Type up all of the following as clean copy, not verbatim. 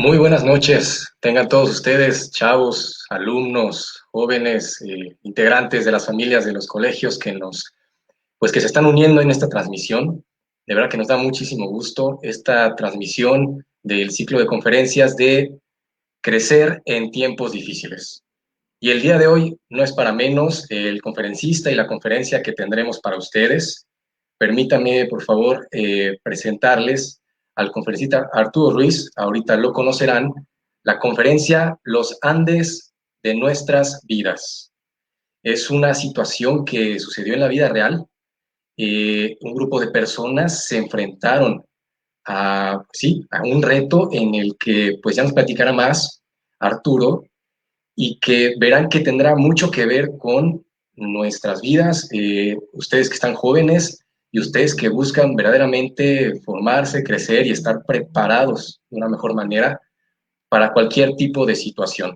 Muy buenas noches, tengan todos ustedes, chavos, alumnos, jóvenes, integrantes de las familias de los colegios que se están uniendo en esta transmisión. De verdad que nos da muchísimo gusto esta transmisión del ciclo de conferencias de Crecer en tiempos difíciles. Y el día de hoy no es para menos el conferencista y la conferencia que tendremos para ustedes. Permítanme, por favor, presentarles al conferencista Arturo Ruiz. Ahorita lo conocerán. La conferencia Los Andes de nuestras vidas. Es una situación que sucedió en la vida real. Un grupo de personas se enfrentaron a un reto en el que pues ya nos platicará más Arturo, y que verán que tendrá mucho que ver con nuestras vidas, ustedes que están jóvenes y ustedes que buscan verdaderamente formarse, crecer y estar preparados de una mejor manera para cualquier tipo de situación.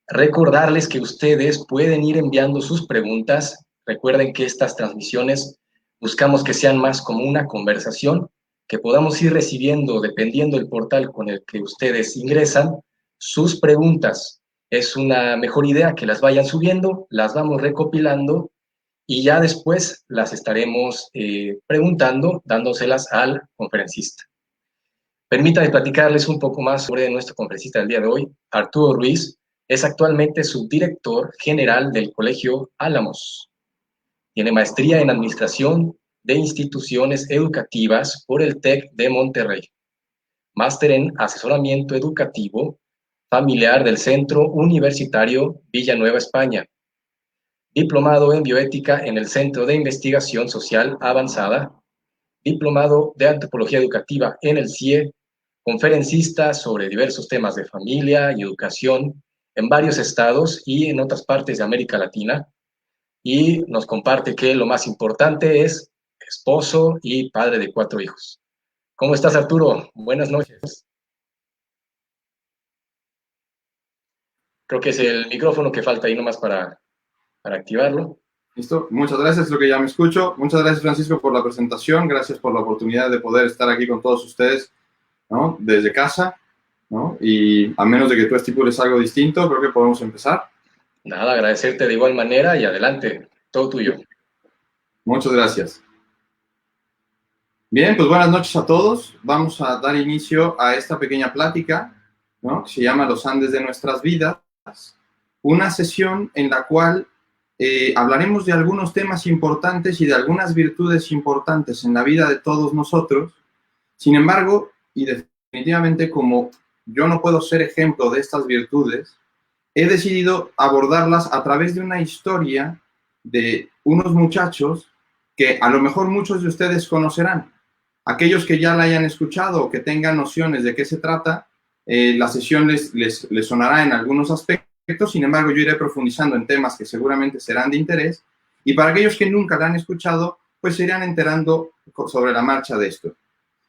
Recordarles que ustedes pueden ir enviando sus preguntas. Recuerden que estas transmisiones buscamos que sean más como una conversación, que podamos ir recibiendo, dependiendo del portal con el que ustedes ingresan, sus preguntas. Es una mejor idea que las vayan subiendo, las vamos recopilando y ya después las estaremos preguntando, dándoselas al conferencista. Permítanme platicarles un poco más sobre nuestro conferencista del día de hoy. Arturo Ruiz es actualmente subdirector general del Colegio Álamos. Tiene maestría en Administración de Instituciones Educativas por el TEC de Monterrey. Máster en Asesoramiento Educativo Familiar del Centro Universitario Villanueva, España. Diplomado en Bioética en el Centro de Investigación Social Avanzada. Diplomado de Antropología Educativa en el CIE, conferencista sobre diversos temas de familia y educación en varios estados y en otras partes de América Latina, y nos comparte que lo más importante es esposo y padre de 4 hijos. ¿Cómo estás, Arturo? Buenas noches. Creo que es el micrófono que falta ahí nomás para activarlo. Listo, muchas gracias, creo que ya me escucho. Muchas gracias, Francisco, por la presentación. Gracias por la oportunidad de poder estar aquí con todos ustedes, ¿no? Desde casa, ¿no? Y a menos de que tú estipules algo distinto, creo que podemos empezar. Nada, agradecerte de igual manera y adelante, todo tuyo. Muchas gracias. Bien, pues buenas noches a todos. Vamos a dar inicio a esta pequeña plática, ¿no? Que se llama Los Andes de nuestras vidas. Una sesión en la cual hablaremos de algunos temas importantes y de algunas virtudes importantes en la vida de todos nosotros. Sin embargo, y definitivamente como yo no puedo ser ejemplo de estas virtudes, he decidido abordarlas a través de una historia de unos muchachos que a lo mejor muchos de ustedes conocerán. Aquellos que ya la hayan escuchado o que tengan nociones de qué se trata, la sesión les sonará en algunos aspectos. Sin embargo, yo iré profundizando en temas que seguramente serán de interés, y para aquellos que nunca la han escuchado, pues se irán enterando sobre la marcha de esto.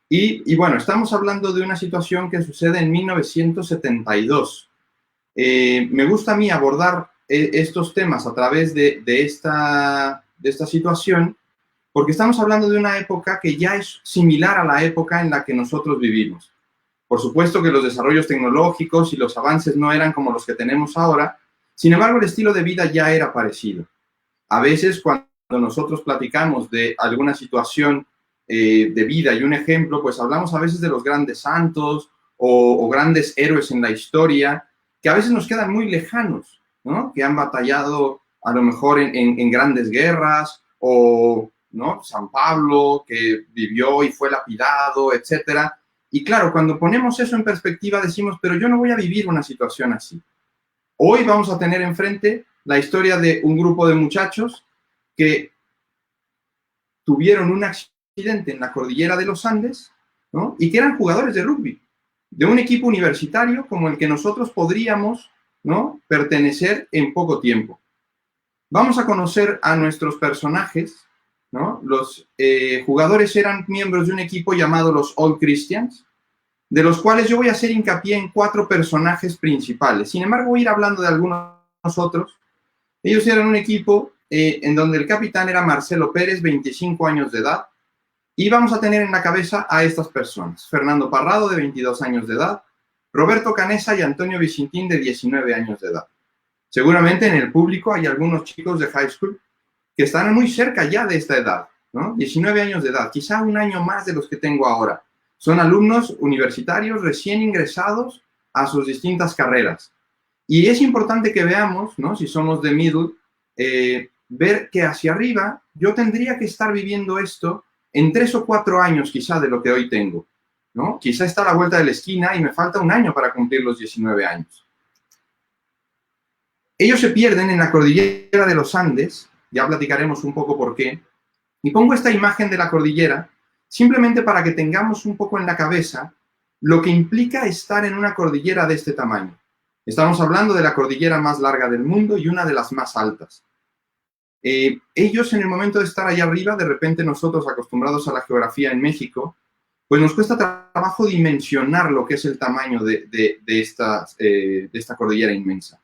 Y bueno, estamos hablando de una situación que sucede en 1972. Me gusta a mí abordar estos temas a través de esta situación, porque estamos hablando de una época que ya es similar a la época en la que nosotros vivimos. Por supuesto que los desarrollos tecnológicos y los avances no eran como los que tenemos ahora, sin embargo el estilo de vida ya era parecido. A veces cuando nosotros platicamos de alguna situación de vida y un ejemplo, pues hablamos a veces de los grandes santos o grandes héroes en la historia, que a veces nos quedan muy lejanos, ¿no? Que han batallado a lo mejor en grandes guerras, o ¿no? San Pablo, que vivió y fue lapidado, etcétera. Y claro, cuando ponemos eso en perspectiva decimos, pero yo no voy a vivir una situación así. Hoy vamos a tener enfrente la historia de un grupo de muchachos que tuvieron un accidente en la cordillera de los Andes, ¿no? Y que eran jugadores de rugby, de un equipo universitario como el que nosotros podríamos, ¿no? Pertenecer en poco tiempo. Vamos a conocer a nuestros personajes, ¿no? Los jugadores eran miembros de un equipo llamado los All Christians, de los cuales yo voy a hacer hincapié en 4 personajes principales. Sin embargo, voy a ir hablando de algunos otros. Ellos eran un equipo en donde el capitán era Marcelo Pérez, 25 años de edad, y vamos a tener en la cabeza a estas personas. Fernando Parrado, de 22 años de edad, Roberto Canessa y Antonio Vicentín, de 19 años de edad. Seguramente en el público hay algunos chicos de high school que están muy cerca ya de esta edad, ¿no? 19 años de edad, quizá un año más de los que tengo ahora. Son alumnos universitarios recién ingresados a sus distintas carreras. Y es importante que veamos, ¿no? Si somos de middle, ver que hacia arriba yo tendría que estar viviendo esto en 3 o 4 años quizá de lo que hoy tengo, ¿no? Quizá está a la vuelta de la esquina y me falta un año para cumplir los 19 años. Ellos se pierden en la cordillera de los Andes, ya platicaremos un poco por qué, y pongo esta imagen de la cordillera simplemente para que tengamos un poco en la cabeza lo que implica estar en una cordillera de este tamaño. Estamos hablando de la cordillera más larga del mundo y una de las más altas. Ellos, en el momento de estar allá arriba, de repente nosotros, acostumbrados a la geografía en México, pues nos cuesta trabajo dimensionar lo que es el tamaño de esta cordillera inmensa.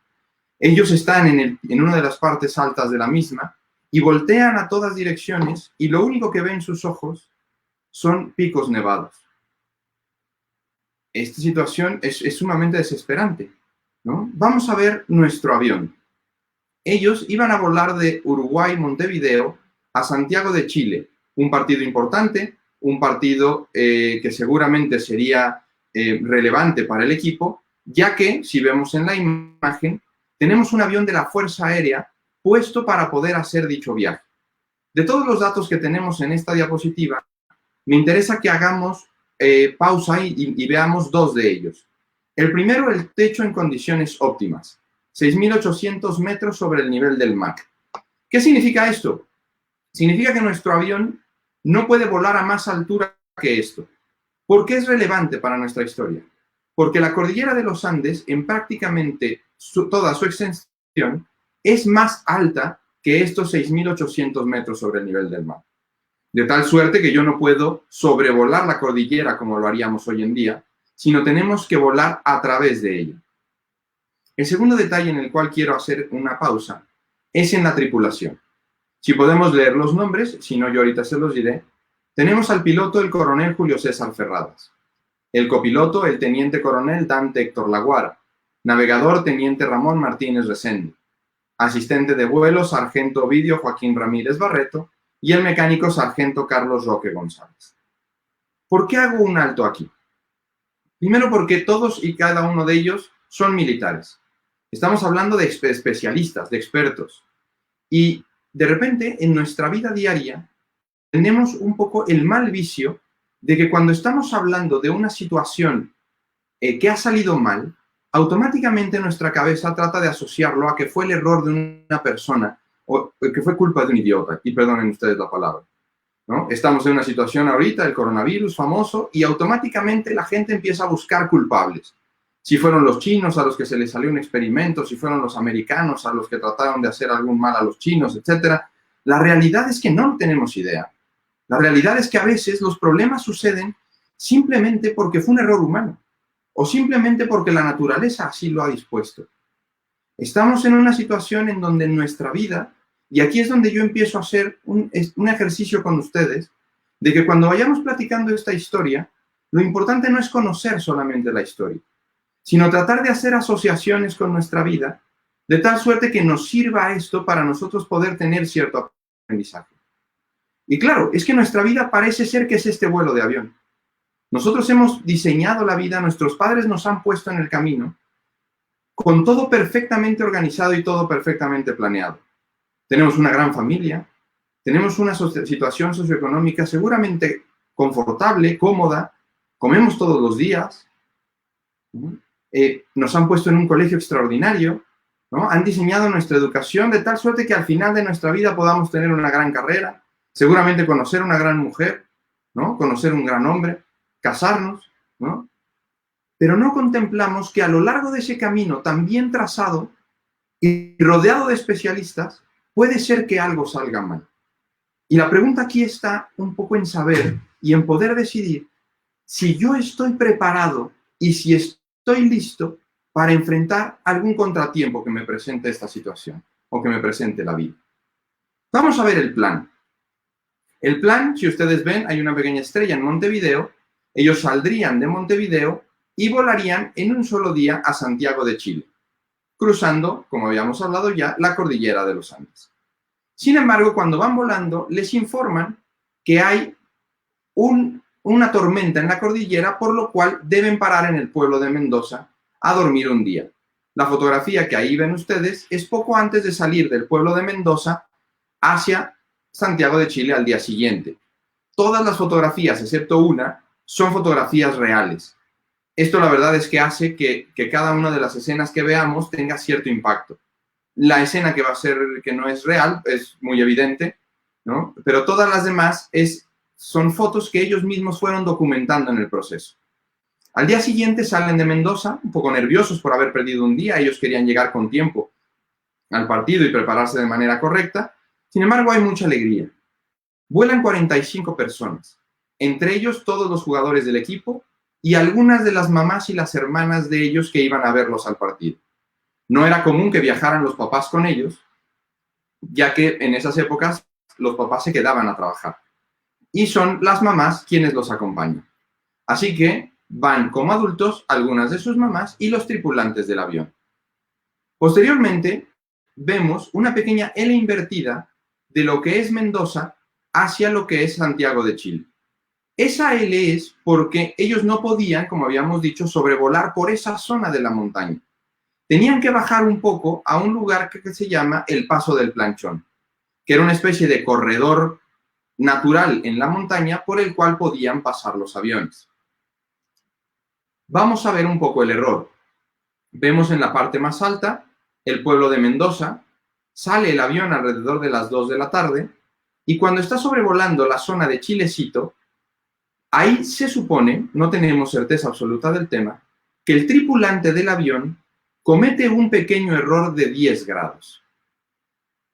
Ellos están en una de las partes altas de la misma y voltean a todas direcciones y lo único que ven sus ojos son picos nevados. Esta situación es sumamente desesperante, ¿no? Vamos a ver nuestro avión. Ellos iban a volar de Uruguay, Montevideo, a Santiago de Chile, un partido importante, un partido que seguramente sería relevante para el equipo, ya que, si vemos en la imagen, tenemos un avión de la Fuerza Aérea puesto para poder hacer dicho viaje. De todos los datos que tenemos en esta diapositiva, me interesa que hagamos pausa y veamos dos de ellos. El primero, el techo en condiciones óptimas, 6.800 metros sobre el nivel del mar. ¿Qué significa esto? Significa que nuestro avión no puede volar a más altura que esto. ¿Por qué es relevante para nuestra historia? Porque la cordillera de los Andes, en prácticamente toda su extensión, es más alta que estos 6.800 metros sobre el nivel del mar. De tal suerte que yo no puedo sobrevolar la cordillera como lo haríamos hoy en día, sino tenemos que volar a través de ella. El segundo detalle en el cual quiero hacer una pausa es en la tripulación. Si podemos leer los nombres, si no yo ahorita se los diré, tenemos al piloto el coronel Julio César Ferradas, el copiloto el teniente coronel Dante Héctor Laguara, navegador teniente Ramón Martínez Resende, asistente de vuelo sargento Ovidio Joaquín Ramírez Barreto y el mecánico sargento Carlos Roque González. ¿Por qué hago un alto aquí? Primero porque todos y cada uno de ellos son militares. Estamos hablando de especialistas, de expertos. Y de repente en nuestra vida diaria tenemos un poco el mal vicio de que cuando estamos hablando de una situación que ha salido mal, automáticamente nuestra cabeza trata de asociarlo a que fue el error de una persona o que fue culpa de un idiota, y perdonen ustedes la palabra, ¿no? Estamos en una situación ahorita, el coronavirus famoso, y automáticamente la gente empieza a buscar culpables. Si fueron los chinos a los que se les salió un experimento, si fueron los americanos a los que trataron de hacer algún mal a los chinos, etc. La realidad es que no tenemos idea. La realidad es que a veces los problemas suceden simplemente porque fue un error humano o simplemente porque la naturaleza así lo ha dispuesto. Estamos en una situación en donde en nuestra vida, y aquí es donde yo empiezo a hacer un ejercicio con ustedes, de que cuando vayamos platicando esta historia, lo importante no es conocer solamente la historia, sino tratar de hacer asociaciones con nuestra vida, de tal suerte que nos sirva esto para nosotros poder tener cierto aprendizaje. Y claro, es que nuestra vida parece ser que es este vuelo de avión. Nosotros hemos diseñado la vida, nuestros padres nos han puesto en el camino, con todo perfectamente organizado y todo perfectamente planeado. Tenemos una gran familia, tenemos una situación socioeconómica seguramente confortable, cómoda, comemos todos los días, nos han puesto en un colegio extraordinario, ¿no? Han diseñado nuestra educación de tal suerte que al final de nuestra vida podamos tener una gran carrera, seguramente conocer una gran mujer, ¿no? Conocer un gran hombre, casarnos, ¿no? Pero no contemplamos que a lo largo de ese camino tan bien trazado y rodeado de especialistas, puede ser que algo salga mal. Y la pregunta aquí está un poco en saber y en poder decidir si yo estoy preparado y si estoy listo para enfrentar algún contratiempo que me presente esta situación o que me presente la vida. Vamos a ver el plan. El plan, si ustedes ven, hay una pequeña estrella en Montevideo. Ellos saldrían de Montevideo y volarían en un solo día a Santiago de Chile, cruzando, como habíamos hablado ya, la cordillera de los Andes. Sin embargo, cuando van volando, les informan que hay una tormenta en la cordillera, por lo cual deben parar en el pueblo de Mendoza a dormir un día. La fotografía que ahí ven ustedes es poco antes de salir del pueblo de Mendoza hacia Santiago de Chile al día siguiente. Todas las fotografías, excepto una, son fotografías reales. Esto la verdad es que hace que cada una de las escenas que veamos tenga cierto impacto. La escena que va a ser que no es real es muy evidente, ¿no? Pero todas las demás son fotos que ellos mismos fueron documentando en el proceso. Al día siguiente salen de Mendoza, un poco nerviosos por haber perdido un día. Ellos querían llegar con tiempo al partido y prepararse de manera correcta. Sin embargo, hay mucha alegría. Vuelan 45 personas, entre ellos todos los jugadores del equipo y algunas de las mamás y las hermanas de ellos que iban a verlos al partido. No era común que viajaran los papás con ellos, ya que en esas épocas los papás se quedaban a trabajar. Y son las mamás quienes los acompañan. Así que van como adultos algunas de sus mamás y los tripulantes del avión. Posteriormente, vemos una pequeña L invertida de lo que es Mendoza hacia lo que es Santiago de Chile. Esa L es porque ellos no podían, como habíamos dicho, sobrevolar por esa zona de la montaña. Tenían que bajar un poco a un lugar que se llama el Paso del Planchón, que era una especie de corredor natural en la montaña por el cual podían pasar los aviones. Vamos a ver un poco el error. Vemos en la parte más alta el pueblo de Mendoza, sale el avión alrededor de las 2 de la tarde y cuando está sobrevolando la zona de Chilecito, ahí se supone, no tenemos certeza absoluta del tema, que el tripulante del avión comete un pequeño error de 10 grados.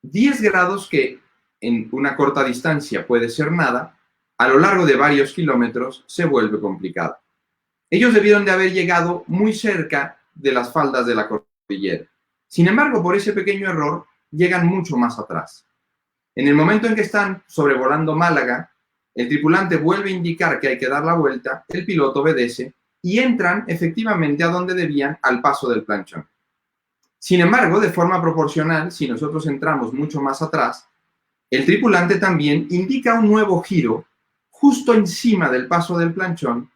10 grados que en una corta distancia puede ser nada, a lo largo de varios kilómetros se vuelve complicado. Ellos debieron de haber llegado muy cerca de las faldas de la cordillera. Sin embargo, por ese pequeño error, llegan mucho más atrás. En el momento en que están sobrevolando Málaga, el tripulante vuelve a indicar que hay que dar la vuelta, el piloto obedece y entran efectivamente a donde debían, al Paso del Planchón. Sin embargo, de forma proporcional, si nosotros entramos mucho más atrás, el tripulante también indica un nuevo giro justo encima del Paso del Planchón,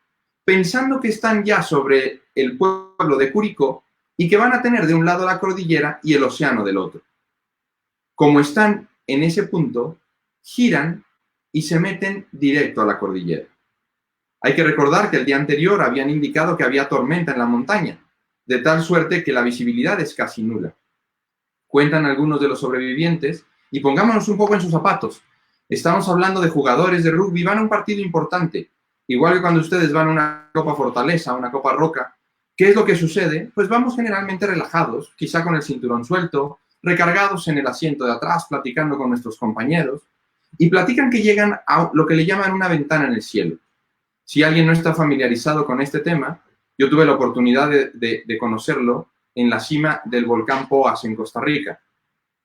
pensando que están ya sobre el pueblo de Curicó y que van a tener de un lado la cordillera y el océano del otro. Como están en ese punto, giran y se meten directo a la cordillera. Hay que recordar que el día anterior habían indicado que había tormenta en la montaña, de tal suerte que la visibilidad es casi nula. Cuentan algunos de los sobrevivientes y pongámonos un poco en sus zapatos. Estamos hablando de jugadores de rugby, van a un partido importante. Igual que cuando ustedes van a una Copa Fortaleza, a una Copa Roca, ¿qué es lo que sucede? Pues vamos generalmente relajados, quizá con el cinturón suelto, recargados en el asiento de atrás, platicando con nuestros compañeros, y platican que llegan a lo que le llaman una ventana en el cielo. Si alguien no está familiarizado con este tema, yo tuve la oportunidad de conocerlo en la cima del volcán Poás en Costa Rica.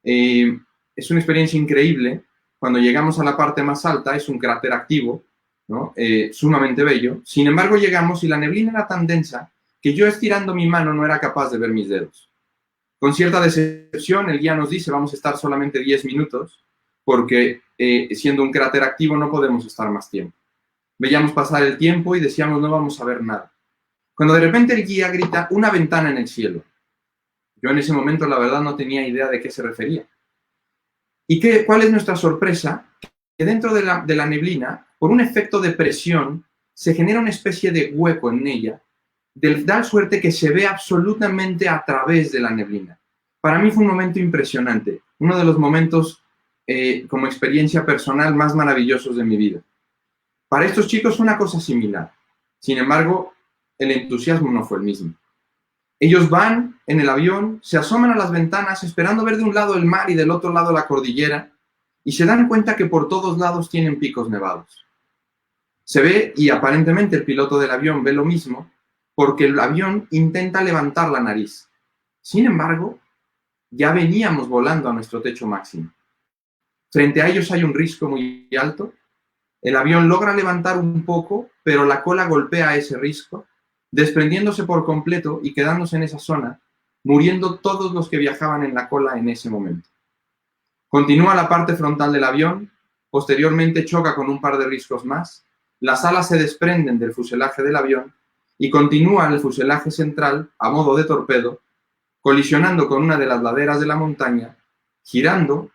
Es una experiencia increíble. Cuando llegamos a la parte más alta, es un cráter activo, ¿no? Sumamente bello. Sin embargo, llegamos y la neblina era tan densa que yo estirando mi mano no era capaz de ver mis dedos. Con cierta decepción, el guía nos dice vamos a estar solamente 10 minutos porque siendo un cráter activo no podemos estar más tiempo. Veíamos pasar el tiempo y decíamos no vamos a ver nada. Cuando de repente el guía grita una ventana en el cielo. Yo en ese momento la verdad no tenía idea de qué se refería. ¿Y cuál es nuestra sorpresa? Que dentro de la neblina, por un efecto de presión, se genera una especie de hueco en ella, de tal suerte que se ve absolutamente a través de la neblina. Para mí fue un momento impresionante, uno de los momentos como experiencia personal más maravillosos de mi vida. Para estos chicos fue una cosa similar. Sin embargo, el entusiasmo no fue el mismo. Ellos van en el avión, se asoman a las ventanas esperando ver de un lado el mar y del otro lado la cordillera y se dan cuenta que por todos lados tienen picos nevados. Se ve, y aparentemente el piloto del avión ve lo mismo, porque el avión intenta levantar la nariz. Sin embargo, ya veníamos volando a nuestro techo máximo. Frente a ellos hay un risco muy alto. El avión logra levantar un poco, pero la cola golpea ese risco desprendiéndose por completo y quedándose en esa zona, muriendo todos los que viajaban en la cola en ese momento. Continúa la parte frontal del avión, posteriormente choca con un par de riscos más, las alas se desprenden del fuselaje del avión y continúa el fuselaje central a modo de torpedo, colisionando con una de las laderas de la montaña, girando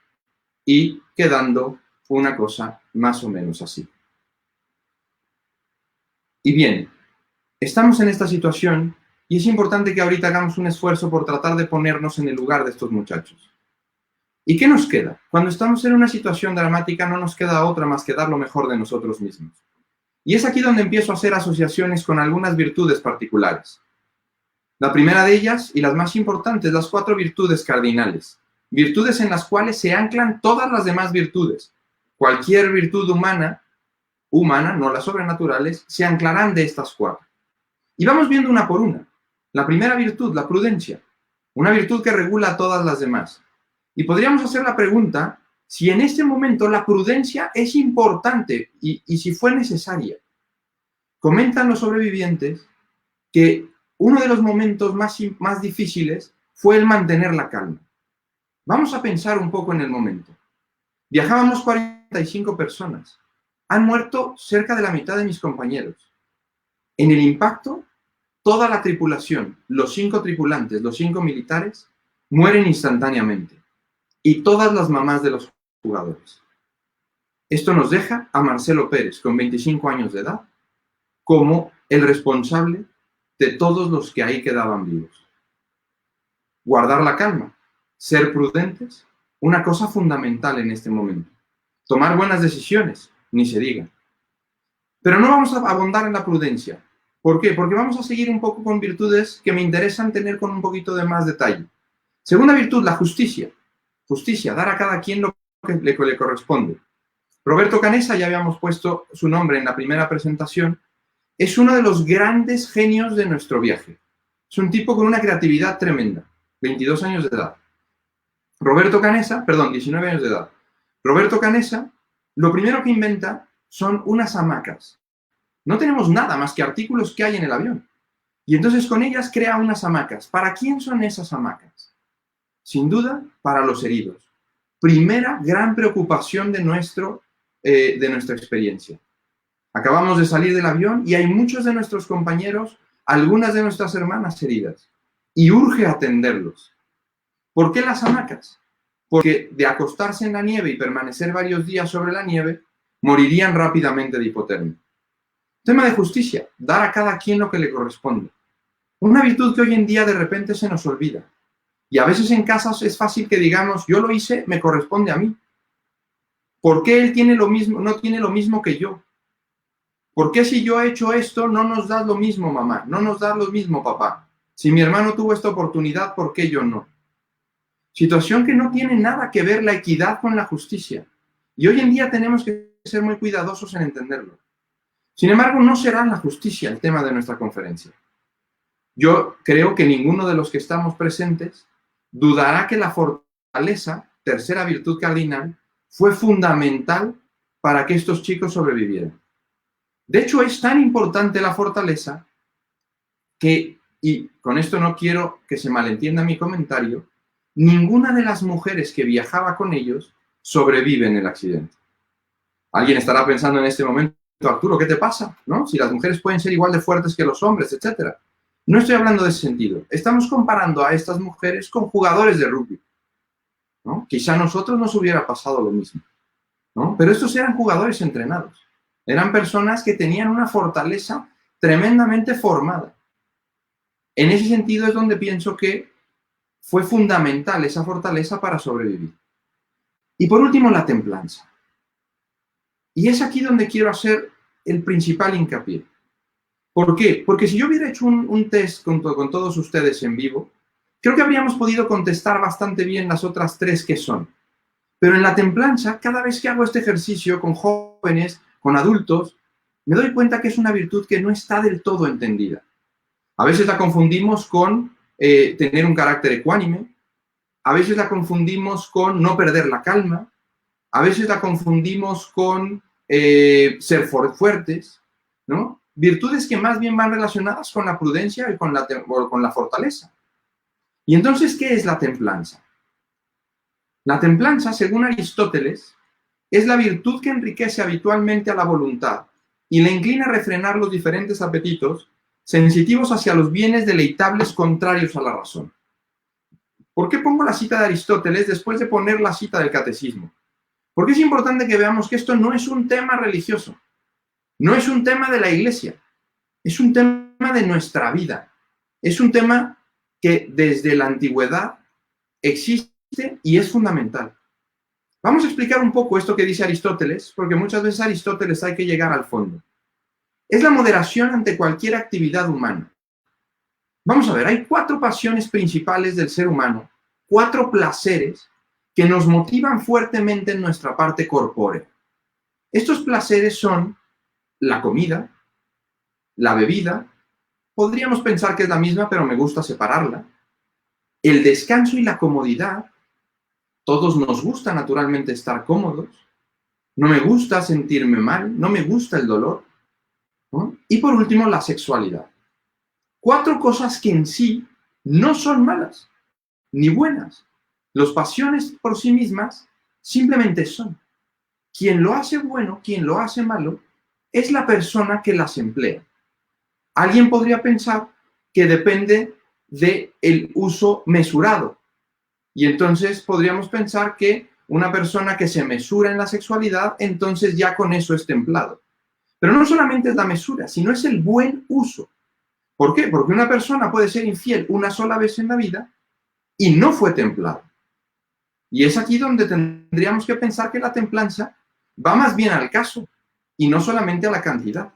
y quedando una cosa más o menos así. Y bien, estamos en esta situación y es importante que ahorita hagamos un esfuerzo por tratar de ponernos en el lugar de estos muchachos. ¿Y qué nos queda? Cuando estamos en una situación dramática no nos queda otra más que dar lo mejor de nosotros mismos. Y es aquí donde empiezo a hacer asociaciones con algunas virtudes particulares. La primera de ellas, y las más importantes, las 4 virtudes cardinales. Virtudes en las cuales se anclan todas las demás virtudes. Cualquier virtud humana, no las sobrenaturales, se anclarán de estas 4. Y vamos viendo una por una. La primera virtud, la prudencia. Una virtud que regula a todas las demás. Y podríamos hacer la pregunta si en este momento la prudencia es importante y si fue necesaria. Comentan los sobrevivientes que uno de los momentos más difíciles fue el mantener la calma. Vamos a pensar un poco en el momento. Viajábamos 45 personas. Han muerto cerca de la mitad de mis compañeros. En el impacto, toda la tripulación, los 5 tripulantes, los 5 militares, mueren instantáneamente. Y todas las mamás de los jugadores. Esto nos deja a Marcelo Pérez, con 25 años de edad, como el responsable de todos los que ahí quedaban vivos. Guardar la calma, ser prudentes, una cosa fundamental en este momento. Tomar buenas decisiones, ni se diga. Pero no vamos a abundar en la prudencia. ¿Por qué? Porque vamos a seguir un poco con virtudes que me interesan tener con un poquito de más detalle. Segunda virtud, la justicia. Justicia, dar a cada quien lo que le corresponde. Roberto Canessa, ya habíamos puesto su nombre en la primera presentación, es uno de los grandes genios de nuestro viaje. Es un tipo con una creatividad tremenda, 22 años de edad. 19 años de edad. Roberto Canessa, lo primero que inventa son unas hamacas. No tenemos nada más que artículos que hay en el avión. Y entonces con ellas crea unas hamacas. ¿Para quién son esas hamacas? Sin duda, para los heridos. Primera gran preocupación de nuestra experiencia. Acabamos de salir del avión y hay muchos de nuestros compañeros, algunas de nuestras hermanas heridas. Y urge atenderlos. ¿Por qué las hamacas? Porque de acostarse en la nieve y permanecer varios días sobre la nieve, morirían rápidamente de hipotermia. Tema de justicia, dar a cada quien lo que le corresponde. Una virtud que hoy en día de repente se nos olvida. Y a veces en casas es fácil que digamos, yo lo hice, me corresponde a mí. ¿Por qué él tiene lo mismo, no tiene lo mismo que yo? ¿Por qué si yo he hecho esto no nos das lo mismo, mamá? No nos das lo mismo, papá. Si mi hermano tuvo esta oportunidad, ¿por qué yo no? Situación que no tiene nada que ver la equidad con la justicia. Y hoy en día tenemos que ser muy cuidadosos en entenderlo. Sin embargo, no será la justicia el tema de nuestra conferencia. Yo creo que ninguno de los que estamos presentes dudará que la fortaleza, tercera virtud cardinal, fue fundamental para que estos chicos sobrevivieran. De hecho, es tan importante la fortaleza que, y con esto no quiero que se malentienda mi comentario, ninguna de las mujeres que viajaba con ellos sobrevive en el accidente. Alguien estará pensando en este momento, Arturo, ¿qué te pasa? ¿No? Si las mujeres pueden ser igual de fuertes que los hombres, etc. No estoy hablando de ese sentido. Estamos comparando a estas mujeres con jugadores de rugby, ¿no? Quizá a nosotros nos hubiera pasado lo mismo, ¿no? Pero estos eran jugadores entrenados. Eran personas que tenían una fortaleza tremendamente formada. En ese sentido es donde pienso que fue fundamental esa fortaleza para sobrevivir. Y por último, la templanza. Y es aquí donde quiero hacer el principal hincapié. ¿Por qué? Porque si yo hubiera hecho un test con todos ustedes en vivo, creo que habríamos podido contestar bastante bien las otras 3 que son. Pero en la templanza, cada vez que hago este ejercicio con jóvenes, con adultos, me doy cuenta que es una virtud que no está del todo entendida. A veces la confundimos con tener un carácter ecuánime, a veces la confundimos con no perder la calma, a veces la confundimos con ser fuertes, ¿no? virtudes que más bien van relacionadas con la prudencia y con la fortaleza. Y entonces, ¿qué es la templanza? La templanza, según Aristóteles, es la virtud que enriquece habitualmente a la voluntad y le inclina a refrenar los diferentes apetitos sensitivos hacia los bienes deleitables contrarios a la razón. ¿Por qué pongo la cita de Aristóteles después de poner la cita del Catecismo? Porque es importante que veamos que esto no es un tema religioso, no es un tema de la Iglesia, es un tema de nuestra vida, es un tema que desde la antigüedad existe y es fundamental. Vamos a explicar un poco esto que dice Aristóteles, porque muchas veces a Aristóteles hay que llegar al fondo. Es la moderación ante cualquier actividad humana. Vamos a ver, hay 4 pasiones principales del ser humano, 4 placeres que nos motivan fuertemente en nuestra parte corpórea. Estos placeres son la comida, la bebida, podríamos pensar que es la misma, pero me gusta separarla, el descanso y la comodidad. Todos nos gusta naturalmente estar cómodos, no me gusta sentirme mal, no me gusta el dolor, ¿no? Y por último, la sexualidad. 4 cosas que en sí no son malas ni buenas. Las pasiones por sí mismas simplemente son. Quien lo hace bueno, quien lo hace malo, es la persona que las emplea. Alguien podría pensar que depende del uso mesurado. Y entonces podríamos pensar que una persona que se mesura en la sexualidad, entonces ya con eso es templado. Pero no solamente es la mesura, sino es el buen uso. ¿Por qué? Porque una persona puede ser infiel una sola vez en la vida y no fue templado. Y es aquí donde tendríamos que pensar que la templanza va más bien al caso y no solamente a la cantidad.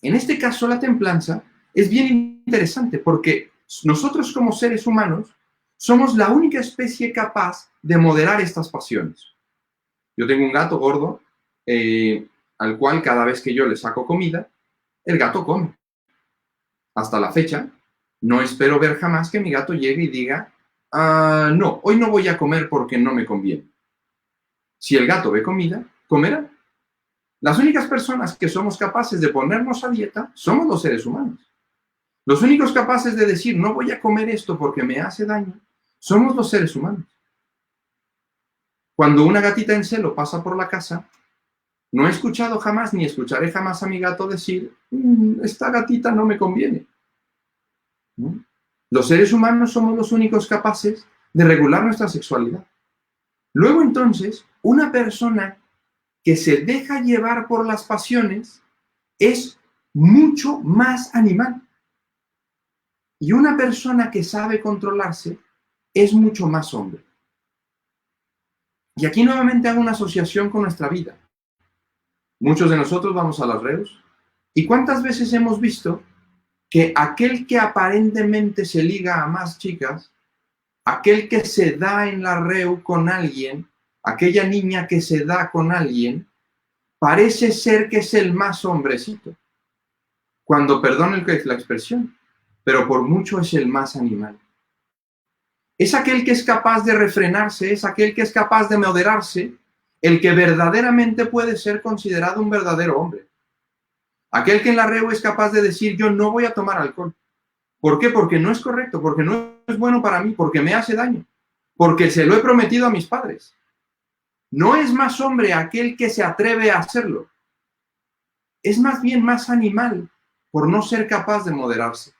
En este caso, la templanza es bien interesante porque nosotros como seres humanos somos la única especie capaz de moderar estas pasiones. Yo tengo un gato gordo al cual cada vez que yo le saco comida, el gato come. Hasta la fecha, no espero ver jamás que mi gato llegue y diga, no, hoy no voy a comer porque no me conviene. Si el gato ve comida, comerá. Las únicas personas que somos capaces de ponernos a dieta somos los seres humanos. Los únicos capaces de decir, no voy a comer esto porque me hace daño, somos los seres humanos. Cuando una gatita en celo pasa por la casa, no he escuchado jamás ni escucharé jamás a mi gato decir, esta gatita no me conviene. ¿No? Los seres humanos somos los únicos capaces de regular nuestra sexualidad. Luego entonces, una persona que se deja llevar por las pasiones es mucho más animal. Y una persona que sabe controlarse es mucho más hombre. Y aquí nuevamente hago una asociación con nuestra vida. Muchos de nosotros vamos a las reus. ¿Y cuántas veces hemos visto que aquel que aparentemente se liga a más chicas, aquel que se da en la reu con alguien, aquella niña que se da con alguien, parece ser que es el más hombrecito? Cuando, perdón la expresión, pero por mucho es el más animal. Es aquel que es capaz de refrenarse, es aquel que es capaz de moderarse, el que verdaderamente puede ser considerado un verdadero hombre. Aquel que en la reu es capaz de decir, yo no voy a tomar alcohol. ¿Por qué? Porque no es correcto, porque no es bueno para mí, porque me hace daño, porque se lo he prometido a mis padres. No es más hombre aquel que se atreve a hacerlo. Es más bien más animal por no ser capaz de moderarse.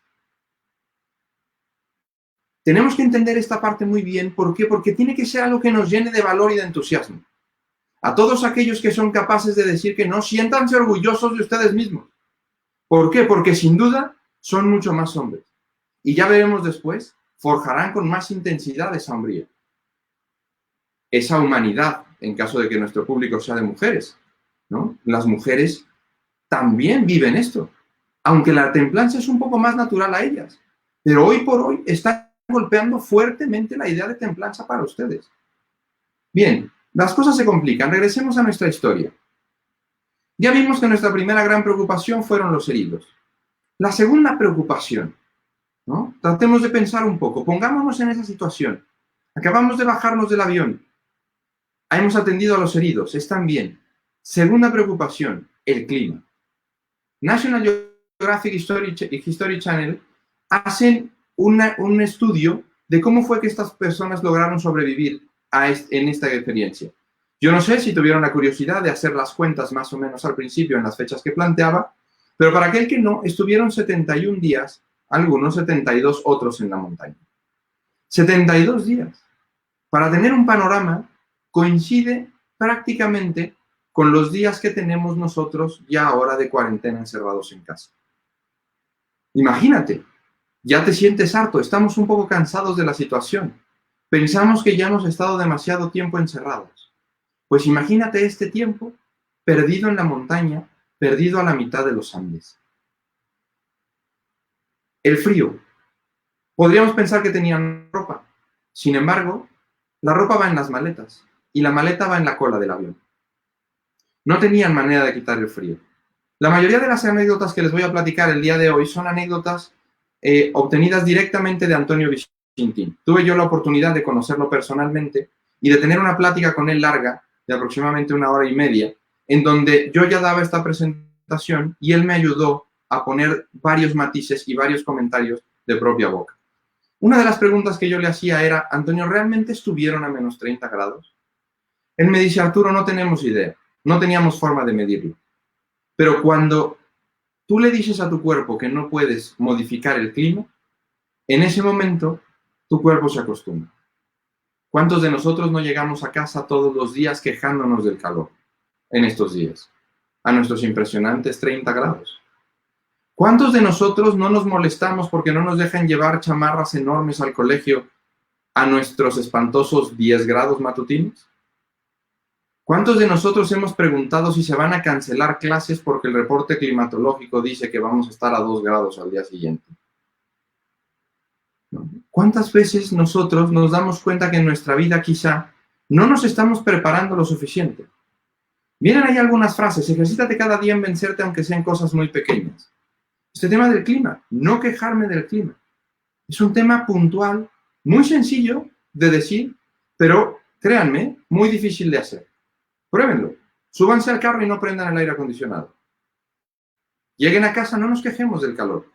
Tenemos que entender esta parte muy bien. ¿Por qué? Porque tiene que ser algo que nos llene de valor y de entusiasmo. A todos aquellos que son capaces de decir que no, siéntanse orgullosos de ustedes mismos. ¿Por qué? Porque sin duda son mucho más hombres. Y ya veremos después, forjarán con más intensidad esa hombría. Esa humanidad, en caso de que nuestro público sea de mujeres, ¿no? Las mujeres también viven esto, aunque la templanza es un poco más natural a ellas. Pero hoy por hoy están golpeando fuertemente la idea de templanza para ustedes. Bien, las cosas se complican. Regresemos a nuestra historia. Ya vimos que nuestra primera gran preocupación fueron los heridos. La segunda preocupación, ¿no? Tratemos de pensar un poco. Pongámonos en esa situación. Acabamos de bajarnos del avión. Hemos atendido a los heridos. Están bien. Segunda preocupación, el clima. National Geographic History Channel hacen un estudio de cómo fue que estas personas lograron sobrevivir en esta experiencia. Yo no sé si tuvieron la curiosidad de hacer las cuentas más o menos al principio en las fechas que planteaba, pero para aquel que no, estuvieron 71 días, algunos 72, otros en la montaña. 72 días. Para tener un panorama, coincide prácticamente con los días que tenemos nosotros ya ahora de cuarentena encerrados en casa. Imagínate, ya te sientes harto, estamos un poco cansados de la situación. Pensamos que ya hemos estado demasiado tiempo encerrados. Pues imagínate este tiempo perdido en la montaña, perdido a la mitad de los Andes. El frío. Podríamos pensar que tenían ropa. Sin embargo, la ropa va en las maletas y la maleta va en la cola del avión. No tenían manera de quitar el frío. La mayoría de las anécdotas que les voy a platicar el día de hoy son anécdotas obtenidas directamente de Antonio Vicentín. Tuve yo la oportunidad de conocerlo personalmente y de tener una plática con él larga, de aproximadamente 1 hora y media, en donde yo ya daba esta presentación y él me ayudó a poner varios matices y varios comentarios de propia boca. Una de las preguntas que yo le hacía era, Antonio, ¿realmente estuvieron a menos 30 grados? Él me dice, Arturo, no tenemos idea, no teníamos forma de medirlo. Pero cuando tú le dices a tu cuerpo que no puedes modificar el clima, en ese momento tu cuerpo se acostumbra. ¿Cuántos de nosotros no llegamos a casa todos los días quejándonos del calor en estos días? A nuestros impresionantes 30 grados. ¿Cuántos de nosotros no nos molestamos porque no nos dejan llevar chamarras enormes al colegio a nuestros espantosos 10 grados matutinos? ¿Cuántos de nosotros hemos preguntado si se van a cancelar clases porque el reporte climatológico dice que vamos a estar a 2 grados al día siguiente? ¿Cuántas veces nosotros nos damos cuenta que en nuestra vida quizá no nos estamos preparando lo suficiente? Vienen ahí algunas frases, ejercítate cada día en vencerte aunque sean cosas muy pequeñas. Este tema del clima, no quejarme del clima. Es un tema puntual, muy sencillo de decir, pero créanme, muy difícil de hacer. Pruébenlo. Súbanse al carro y no prendan el aire acondicionado. Lleguen a casa, no nos quejemos del calor.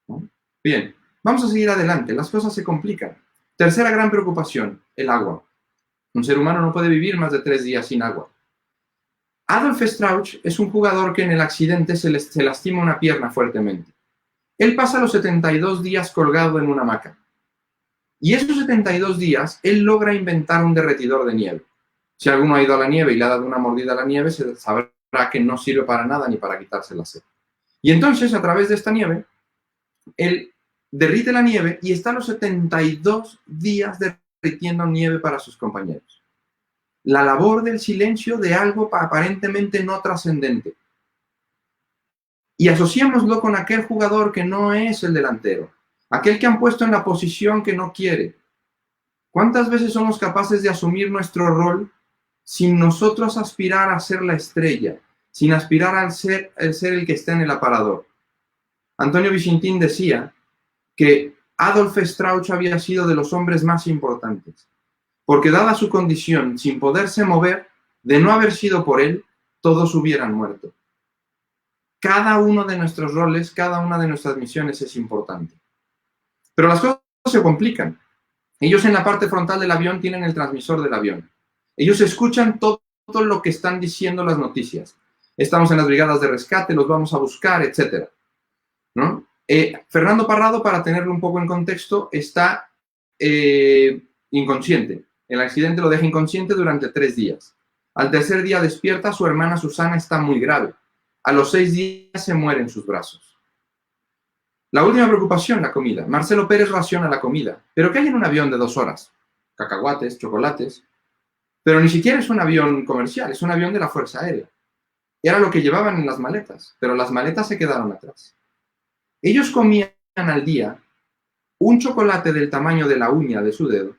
¿No? Bien, vamos a seguir adelante. Las cosas se complican. Tercera gran preocupación, el agua. Un ser humano no puede vivir más de 3 días sin agua. Adolf Strauch es un jugador que en el accidente se lastima una pierna fuertemente. Él pasa los 72 días colgado en una hamaca. Y esos 72 días, él logra inventar un derretidor de nieve. Si alguno ha ido a la nieve y le ha dado una mordida a la nieve, se sabrá que no sirve para nada ni para quitarse la sed. Y entonces, a través de esta nieve, él derrite la nieve y está los 72 días derritiendo nieve para sus compañeros. La labor del silencio de algo aparentemente no trascendente. Y asociémoslo con aquel jugador que no es el delantero, aquel que han puesto en la posición que no quiere. ¿Cuántas veces somos capaces de asumir nuestro rol sin nosotros aspirar a ser la estrella, sin aspirar a ser el que está en el aparador? Antonio Vicentín decía que Adolf Strauch había sido de los hombres más importantes, porque dada su condición, sin poderse mover, de no haber sido por él, todos hubieran muerto. Cada uno de nuestros roles, cada una de nuestras misiones es importante. Pero las cosas se complican. Ellos en la parte frontal del avión tienen el transmisor del avión. Ellos escuchan todo lo que están diciendo las noticias. Estamos en las brigadas de rescate, los vamos a buscar, etc. ¿No? Fernando Parrado, para tenerlo un poco en contexto, está inconsciente. El accidente lo deja inconsciente durante 3 días. Al tercer día despierta, su hermana Susana está muy grave. A los 6 días se muere en sus brazos. La última preocupación, la comida. Marcelo Pérez raciona la comida. ¿Pero qué hay en un avión de 2 horas? Cacahuates, chocolates. Pero ni siquiera es un avión comercial, es un avión de la Fuerza Aérea. Era lo que llevaban en las maletas, pero las maletas se quedaron atrás. Ellos comían al día un chocolate del tamaño de la uña de su dedo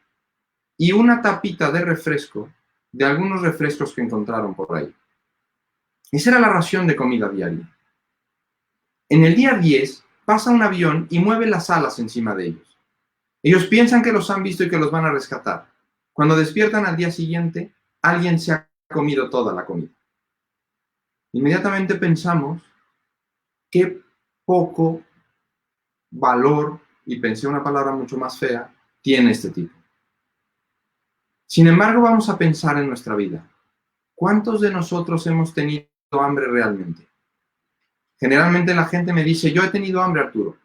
y una tapita de refresco de algunos refrescos que encontraron por ahí. Esa era la ración de comida diaria. En el día 10 pasa un avión y mueve las alas encima de ellos. Ellos piensan que los han visto y que los van a rescatar. Cuando despiertan al día siguiente, alguien se ha comido toda la comida. Inmediatamente pensamos qué poco valor, y pensé una palabra mucho más fea, tiene este tipo. Sin embargo, vamos a pensar en nuestra vida. ¿Cuántos de nosotros hemos tenido hambre realmente? Generalmente la gente me dice, yo he tenido hambre, Arturo.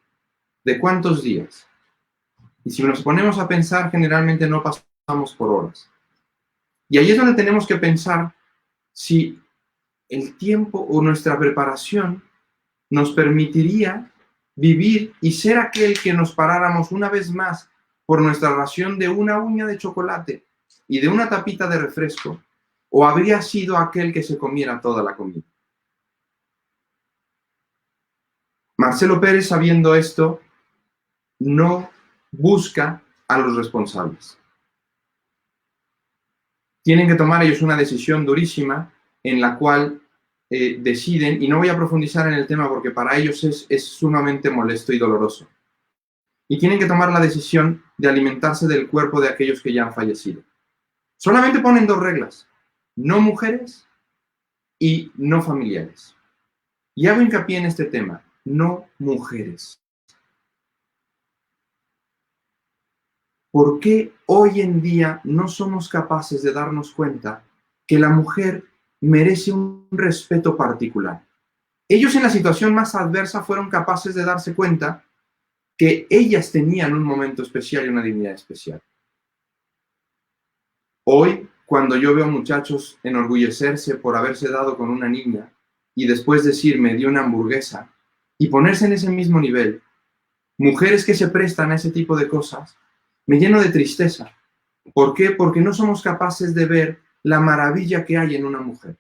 ¿De cuántos días? Y si nos ponemos a pensar, generalmente no pasamos por horas. Y ahí es donde tenemos que pensar si el tiempo o nuestra preparación nos permitiría vivir y ser aquel que nos paráramos una vez más por nuestra ración de una uña de chocolate y de una tapita de refresco, o habría sido aquel que se comiera toda la comida. Marcelo Pérez, sabiendo esto, no busca a los responsables. Tienen que tomar ellos una decisión durísima en la cual deciden, y no voy a profundizar en el tema porque para ellos es sumamente molesto y doloroso, y tienen que tomar la decisión de alimentarse del cuerpo de aquellos que ya han fallecido. Solamente ponen dos reglas: no mujeres y no familiares. Y hago hincapié en este tema: no mujeres. ¿Por qué hoy en día no somos capaces de darnos cuenta que la mujer merece un respeto particular? Ellos en la situación más adversa fueron capaces de darse cuenta que ellas tenían un momento especial y una dignidad especial. Hoy, cuando yo veo muchachos enorgullecerse por haberse dado con una niña y después decir me dio una hamburguesa y ponerse en ese mismo nivel, mujeres que se prestan a ese tipo de cosas, me lleno de tristeza. ¿Por qué? Porque no somos capaces de ver la maravilla que hay en una mujer.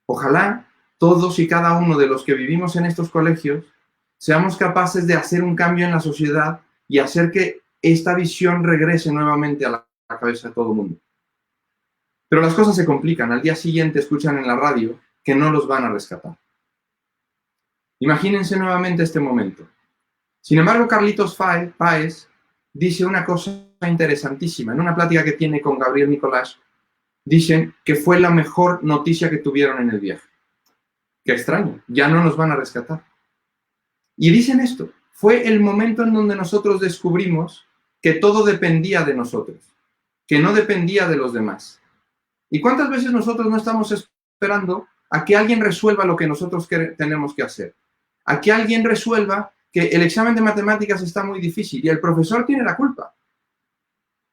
Ojalá todos y cada uno de los que vivimos en estos colegios seamos capaces de hacer un cambio en la sociedad y hacer que esta visión regrese nuevamente a la cabeza de todo el mundo. Pero las cosas se complican. Al día siguiente escuchan en la radio que no los van a rescatar. Imagínense nuevamente este momento. Sin embargo, Carlitos Páez dice una cosa interesantísima. En una plática que tiene con Gabriel Nicolás, dicen que fue la mejor noticia que tuvieron en el viaje. Qué extraño, ya no nos van a rescatar. Y dicen esto: fue el momento en donde nosotros descubrimos que todo dependía de nosotros, que no dependía de los demás. ¿Y cuántas veces nosotros no estamos esperando a que alguien resuelva lo que nosotros tenemos que hacer? A que alguien resuelva que el examen de matemáticas está muy difícil y el profesor tiene la culpa.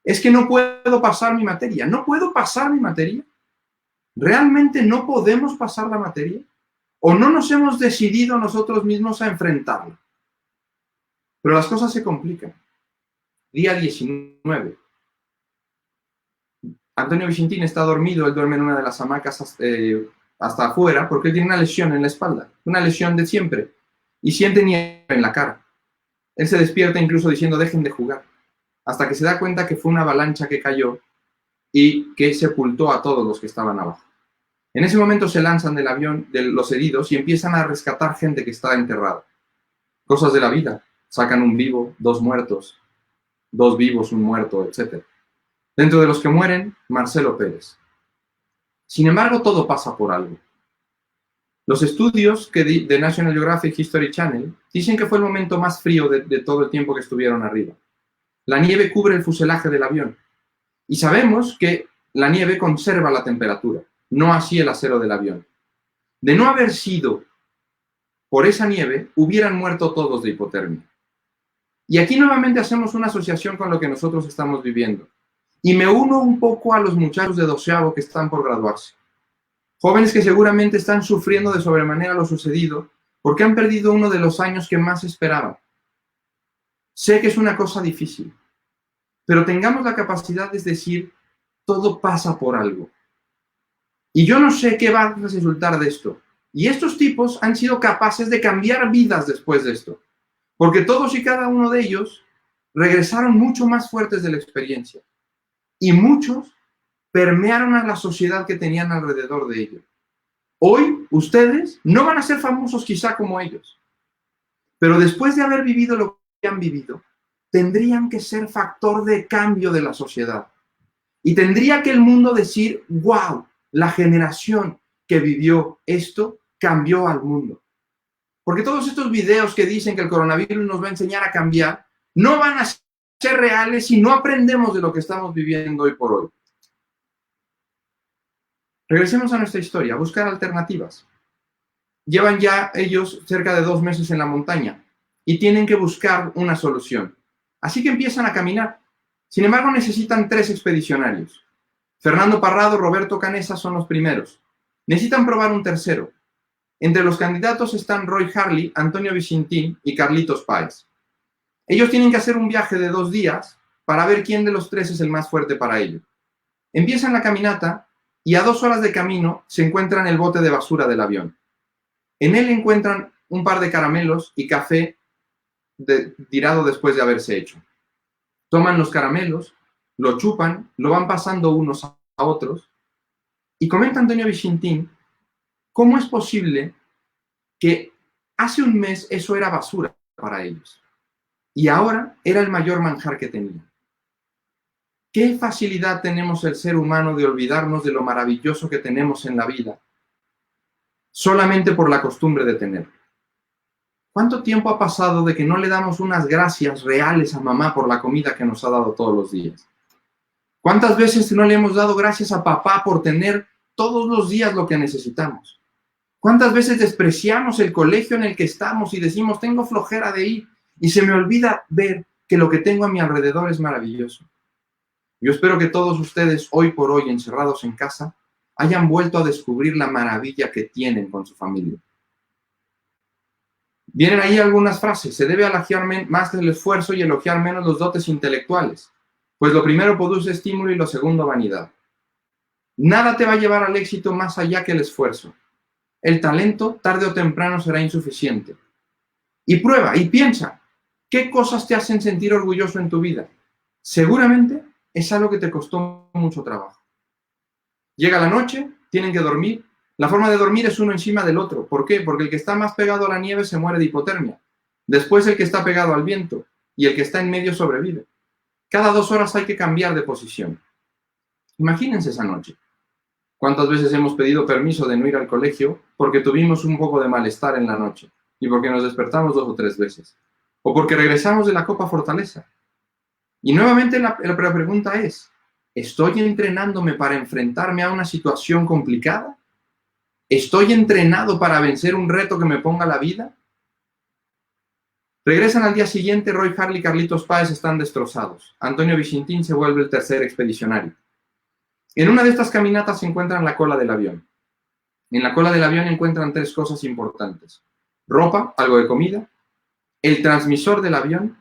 Es que no puedo pasar mi materia. ¿No puedo pasar mi materia? ¿Realmente no podemos pasar la materia? ¿O no nos hemos decidido nosotros mismos a enfrentarla? Pero las cosas se complican. Día 19. Antonio Vicentín está dormido, él duerme en una de las hamacas hasta afuera, porque él tiene una lesión en la espalda, una lesión de siempre, y siente nieve en la cara. Él se despierta incluso diciendo dejen de jugar, hasta que se da cuenta que fue una avalancha que cayó y que sepultó a todos los que estaban abajo. En ese momento se lanzan del avión de los heridos y empiezan a rescatar gente que está enterrada. Cosas de la vida, sacan un vivo, dos muertos, dos vivos, un muerto, etc. Dentro de los que mueren, Marcelo Pérez. Sin embargo, todo pasa por algo. Los estudios de National Geographic History Channel dicen que fue el momento más frío de todo el tiempo que estuvieron arriba. La nieve cubre el fuselaje del avión. Y sabemos que la nieve conserva la temperatura, no así el acero del avión. De no haber sido por esa nieve, hubieran muerto todos de hipotermia. Y aquí nuevamente hacemos una asociación con lo que nosotros estamos viviendo. Y me uno un poco a los muchachos de 12avo que están por graduarse. Jóvenes que seguramente están sufriendo de sobremanera lo sucedido porque han perdido uno de los años que más esperaban. Sé que es una cosa difícil, pero tengamos la capacidad de decir, todo pasa por algo. Y yo no sé qué va a resultar de esto. Y estos tipos han sido capaces de cambiar vidas después de esto, porque todos y cada uno de ellos regresaron mucho más fuertes de la experiencia. Y muchos permearon a la sociedad que tenían alrededor de ellos. Hoy, ustedes no van a ser famosos quizá como ellos, pero después de haber vivido lo que han vivido, tendrían que ser factor de cambio de la sociedad. Y tendría que el mundo decir, wow, la generación que vivió esto cambió al mundo. Porque todos estos videos que dicen que el coronavirus nos va a enseñar a cambiar, no van a ser reales si no aprendemos de lo que estamos viviendo hoy por hoy. Regresemos a nuestra historia, a buscar alternativas. Llevan ya ellos cerca de 2 meses en la montaña y tienen que buscar una solución. Así que empiezan a caminar. Sin embargo, necesitan 3 expedicionarios. Fernando Parrado, Roberto Canessa son los primeros. Necesitan probar un tercero. Entre los candidatos están Roy Harley, Antonio Vicentín y Carlitos Páez. Ellos tienen que hacer un viaje de 2 días para ver quién de los 3 es el más fuerte para ello. Empiezan la caminata y a 2 horas de camino se encuentran el bote de basura del avión. En él encuentran un par de caramelos y café tirado después de haberse hecho. Toman los caramelos, lo chupan, lo van pasando unos a otros y comenta Antonio Vicentín cómo es posible que hace un mes eso era basura para ellos y ahora era el mayor manjar que tenían. ¿Qué facilidad tenemos el ser humano de olvidarnos de lo maravilloso que tenemos en la vida solamente por la costumbre de tenerlo? ¿Cuánto tiempo ha pasado de que no le damos unas gracias reales a mamá por la comida que nos ha dado todos los días? ¿Cuántas veces no le hemos dado gracias a papá por tener todos los días lo que necesitamos? ¿Cuántas veces despreciamos el colegio en el que estamos y decimos, tengo flojera de ir, y se me olvida ver que lo que tengo a mi alrededor es maravilloso? Yo espero que todos ustedes, hoy por hoy, encerrados en casa, hayan vuelto a descubrir la maravilla que tienen con su familia. Vienen ahí algunas frases. Se debe elogiar más el esfuerzo y elogiar menos los dotes intelectuales, pues lo primero produce estímulo y lo segundo vanidad. Nada te va a llevar al éxito más allá que el esfuerzo. El talento, tarde o temprano, será insuficiente. Y prueba y piensa, ¿qué cosas te hacen sentir orgulloso en tu vida? Seguramente es algo que te costó mucho trabajo. Llega la noche, tienen que dormir. La forma de dormir es uno encima del otro. ¿Por qué? Porque el que está más pegado a la nieve se muere de hipotermia. Después el que está pegado al viento y el que está en medio sobrevive. Cada 2 horas hay que cambiar de posición. Imagínense esa noche. ¿Cuántas veces hemos pedido permiso de no ir al colegio porque tuvimos un poco de malestar en la noche y porque nos despertamos 2 o 3 veces? O porque regresamos de la Copa Fortaleza. Y nuevamente la pregunta es, ¿estoy entrenándome para enfrentarme a una situación complicada? ¿Estoy entrenado para vencer un reto que me ponga la vida? Regresan al día siguiente, Roy Harley y Carlitos Páez están destrozados. Antonio Vicentín se vuelve el tercer expedicionario. En una de estas caminatas se encuentran la cola del avión. En la cola del avión encuentran 3 cosas importantes. Ropa, algo de comida, el transmisor del avión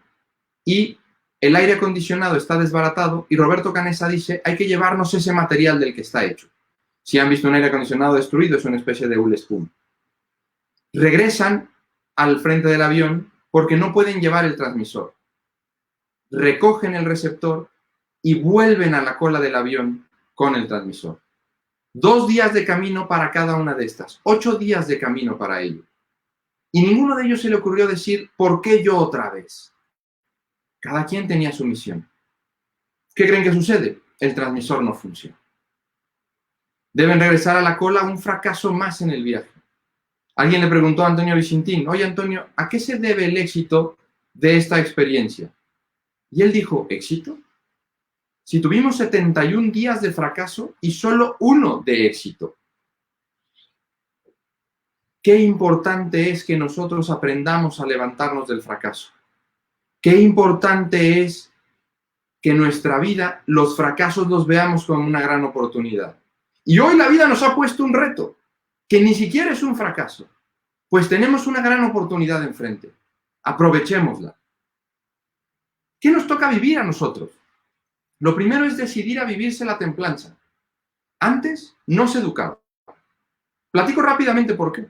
y el aire acondicionado está desbaratado y Roberto Canessa dice, hay que llevarnos ese material del que está hecho. Si han visto un aire acondicionado destruido, es una especie de hule espuma. Regresan al frente del avión porque no pueden llevar el transmisor. Recogen el receptor y vuelven a la cola del avión con el transmisor. 2 días de camino para cada una de estas. 8 días de camino para ello. Y ninguno de ellos se le ocurrió decir, ¿por qué yo otra vez? Cada quien tenía su misión. ¿Qué creen que sucede? El transmisor no funciona. Deben regresar a la cola, un fracaso más en el viaje. Alguien le preguntó a Antonio Vicentín, oye Antonio, ¿a qué se debe el éxito de esta experiencia? Y él dijo, ¿éxito? Si tuvimos 71 días de fracaso y solo 1 de éxito. Qué importante es que nosotros aprendamos a levantarnos del fracaso. Qué importante es que en nuestra vida los fracasos los veamos como una gran oportunidad. Y hoy la vida nos ha puesto un reto, que ni siquiera es un fracaso. Pues tenemos una gran oportunidad enfrente. Aprovechémosla. ¿Qué nos toca vivir a nosotros? Lo primero es decidir a vivirse la templanza. Antes no se educaba. Platico rápidamente por qué.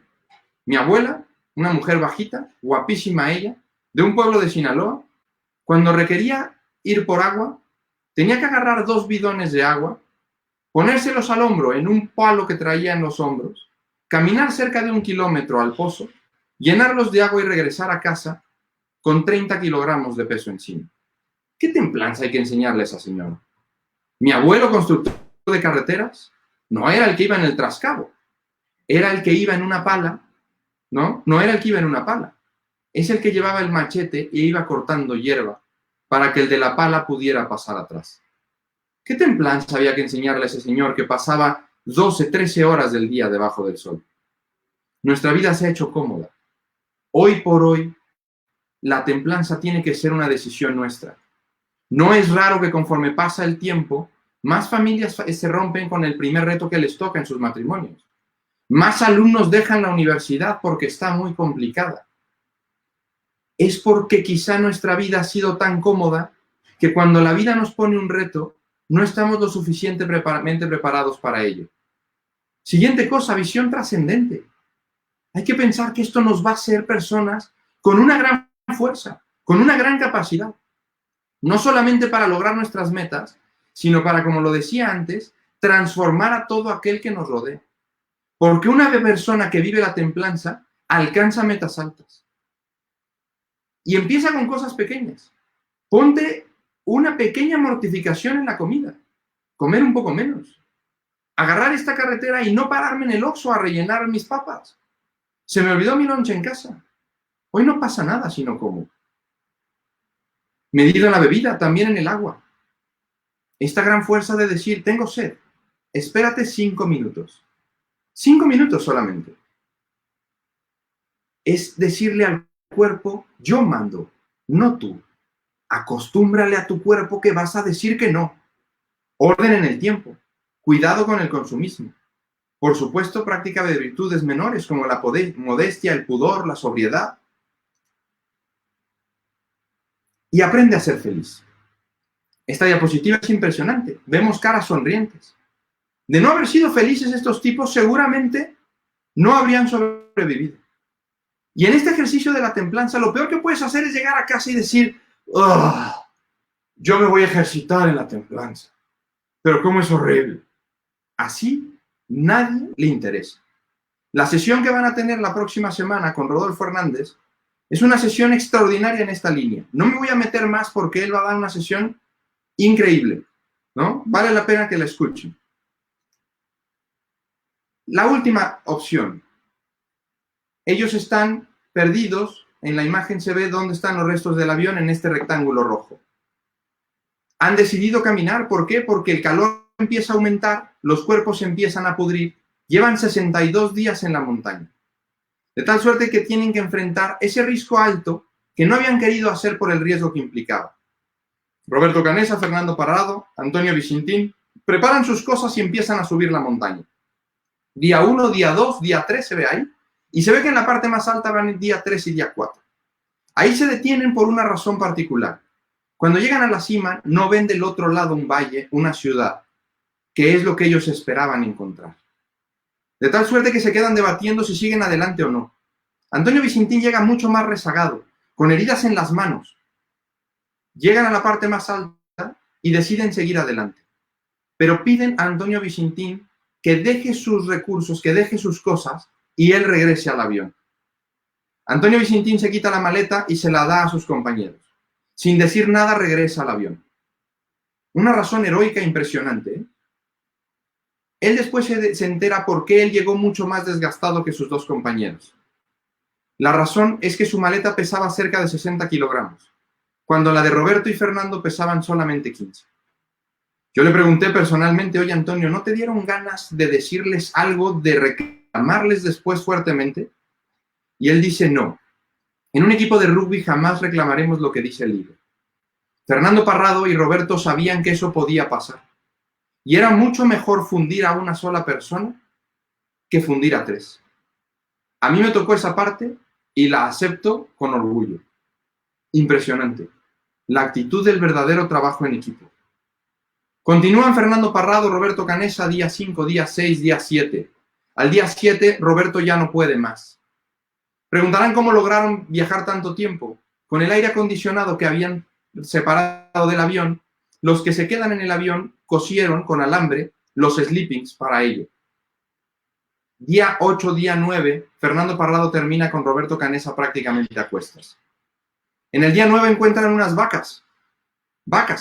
Mi abuela, una mujer bajita, guapísima ella, de un pueblo de Sinaloa, cuando requería ir por agua, tenía que agarrar 2 bidones de agua, ponérselos al hombro en un palo que traía en los hombros, caminar cerca de 1 kilómetro al pozo, llenarlos de agua y regresar a casa con 30 kilogramos de peso encima. ¿Qué templanza hay que enseñarle a esa señora? Mi abuelo, constructor de carreteras, no era el que iba en el trascabo, era el que iba en una pala ¿no? No era el que iba en una pala. Es el que llevaba el machete e iba cortando hierba para que el de la pala pudiera pasar atrás. ¿Qué templanza había que enseñarle a ese señor que pasaba 12, 13 horas del día debajo del sol? Nuestra vida se ha hecho cómoda. Hoy por hoy, la templanza tiene que ser una decisión nuestra. No es raro que conforme pasa el tiempo, más familias se rompen con el primer reto que les toca en sus matrimonios. Más alumnos dejan la universidad porque está muy complicada. Es porque quizá nuestra vida ha sido tan cómoda que cuando la vida nos pone un reto, no estamos lo suficientemente preparados para ello. Siguiente cosa, visión trascendente. Hay que pensar que esto nos va a hacer personas con una gran fuerza, con una gran capacidad. No solamente para lograr nuestras metas, sino para, como lo decía antes, transformar a todo aquel que nos rodea. Porque una persona que vive la templanza alcanza metas altas. Y empieza con cosas pequeñas. Ponte una pequeña mortificación en la comida. Comer un poco menos. Agarrar esta carretera y no pararme en el Oxxo a rellenar mis papas. Se me olvidó mi lonche en casa. Hoy no pasa nada si no como. Medido en la bebida, también en el agua. Esta gran fuerza de decir, tengo sed, espérate 5 minutos. 5 minutos solamente. Es decirle al cuerpo, yo mando, no tú. Acostúmbrale a tu cuerpo que vas a decir que no. Orden en el tiempo. Cuidado con el consumismo. Por supuesto, práctica de virtudes menores como la modestia, el pudor, la sobriedad. Y aprende a ser feliz. Esta diapositiva es impresionante. Vemos caras sonrientes. De no haber sido felices estos tipos, seguramente no habrían sobrevivido. Y en este ejercicio de la templanza, lo peor que puedes hacer es llegar a casa y decir, oh, yo me voy a ejercitar en la templanza. Pero cómo es horrible. Así nadie le interesa. La sesión que van a tener la próxima semana con Rodolfo Hernández es una sesión extraordinaria en esta línea. No me voy a meter más porque él va a dar una sesión increíble, ¿no? Vale la pena que la escuchen. La última opción. Ellos están perdidos. En la imagen se ve dónde están los restos del avión en este rectángulo rojo. Han decidido caminar. ¿Por qué? Porque el calor empieza a aumentar, los cuerpos se empiezan a pudrir. Llevan 62 días en la montaña. De tal suerte que tienen que enfrentar ese riesgo alto que no habían querido hacer por el riesgo que implicaba. Roberto Canessa, Fernando Parrado, Antonio Vicentín preparan sus cosas y empiezan a subir la montaña. Día 1, día 2, día 3 se ve ahí. Y se ve que en la parte más alta van el día 3 y día 4. Ahí se detienen por una razón particular. Cuando llegan a la cima, no ven del otro lado un valle, una ciudad, que es lo que ellos esperaban encontrar. De tal suerte que se quedan debatiendo si siguen adelante o no. Antonio Vicentín llega mucho más rezagado, con heridas en las manos. Llegan a la parte más alta y deciden seguir adelante. Pero piden a Antonio Vicentín que deje sus recursos, que deje sus cosas y él regrese al avión. Antonio Vicentín se quita la maleta y se la da a sus compañeros. Sin decir nada, regresa al avión. Una razón heroica impresionante, ¿eh? Él después se entera por qué él llegó mucho más desgastado que sus dos compañeros. La razón es que su maleta pesaba cerca de 60 kilogramos, cuando la de Roberto y Fernando pesaban solamente 15. Yo le pregunté personalmente, oye Antonio, ¿no te dieron ganas de decirles algo, de reclamarles después fuertemente? Y él dice, no. En un equipo de rugby jamás reclamaremos lo que dice el líder. Fernando Parrado y Roberto sabían que eso podía pasar. Y era mucho mejor fundir a una sola persona que fundir a 3. A mí me tocó esa parte y la acepto con orgullo. Impresionante. La actitud del verdadero trabajo en equipo. Continúan Fernando Parrado, Roberto Canessa, día 5, día 6, día 7. Al día 7, Roberto ya no puede más. Preguntarán cómo lograron viajar tanto tiempo. Con el aire acondicionado que habían separado del avión, los que se quedan en el avión cosieron con alambre los sleepings para ello. Día 8, día 9, Fernando Parrado termina con Roberto Canessa prácticamente a cuestas. En el día 9 encuentran unas vacas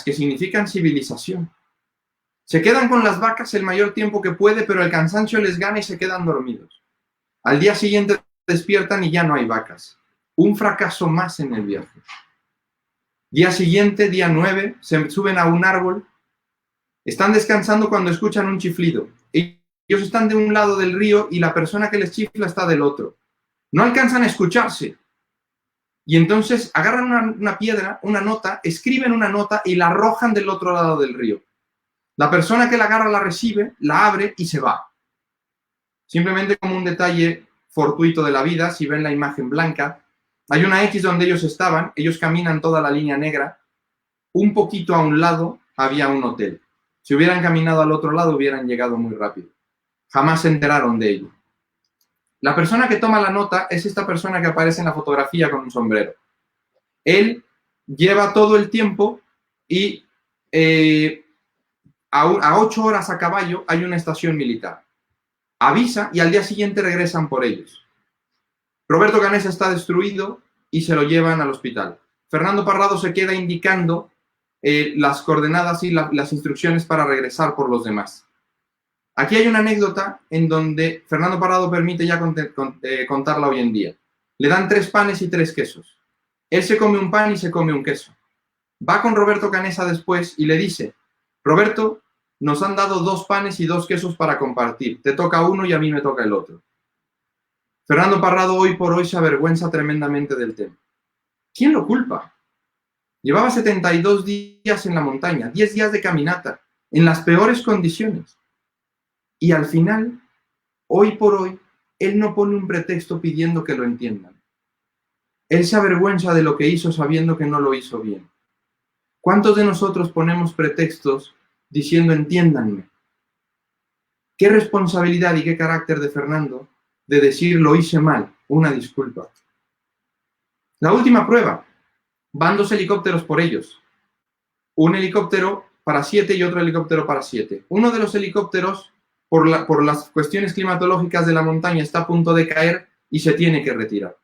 que significan civilización. Se quedan con las vacas el mayor tiempo que puede, pero el cansancio les gana y se quedan dormidos. Al día siguiente despiertan y ya no hay vacas. Un fracaso más en el viaje. Día siguiente, día 9, se suben a un árbol. Están descansando cuando escuchan un chiflido. Ellos están de un lado del río y la persona que les chifla está del otro. No alcanzan a escucharse. Y entonces agarran una piedra, una nota, escriben una nota y la arrojan del otro lado del río. La persona que la agarra la recibe, la abre y se va. Simplemente como un detalle fortuito de la vida, si ven la imagen blanca, hay una X donde ellos estaban, ellos caminan toda la línea negra, un poquito a un lado había un hotel. Si hubieran caminado al otro lado hubieran llegado muy rápido. Jamás se enteraron de ello. La persona que toma la nota es esta persona que aparece en la fotografía con un sombrero. Él lleva todo el tiempo y a 8 horas a caballo hay una estación militar. Avisa y al día siguiente regresan por ellos. Roberto Canessa está destruido y se lo llevan al hospital. Fernando Parrado se queda indicando las coordenadas y las instrucciones para regresar por los demás. Aquí hay una anécdota en donde Fernando Parrado permite ya contarla hoy en día. Le dan 3 panes y 3 quesos. Él se come un pan y se come un queso. Va con Roberto Canessa después y le dice: Roberto, nos han dado 2 panes y 2 quesos para compartir. Te toca uno y a mí me toca el otro. Fernando Parrado hoy por hoy se avergüenza tremendamente del tema. ¿Quién lo culpa? Llevaba 72 días en la montaña, 10 días de caminata, en las peores condiciones. Y al final, hoy por hoy, él no pone un pretexto pidiendo que lo entiendan. Él se avergüenza de lo que hizo sabiendo que no lo hizo bien. ¿Cuántos de nosotros ponemos pretextos diciendo entiéndanme? ¿Qué responsabilidad y qué carácter de Fernando de decir lo hice mal, una disculpa? La última prueba. Van 2 helicópteros por ellos. Un helicóptero para 7 y otro helicóptero para 7. Uno de los helicópteros, por las cuestiones climatológicas de la montaña, está a punto de caer y se tiene que retirar.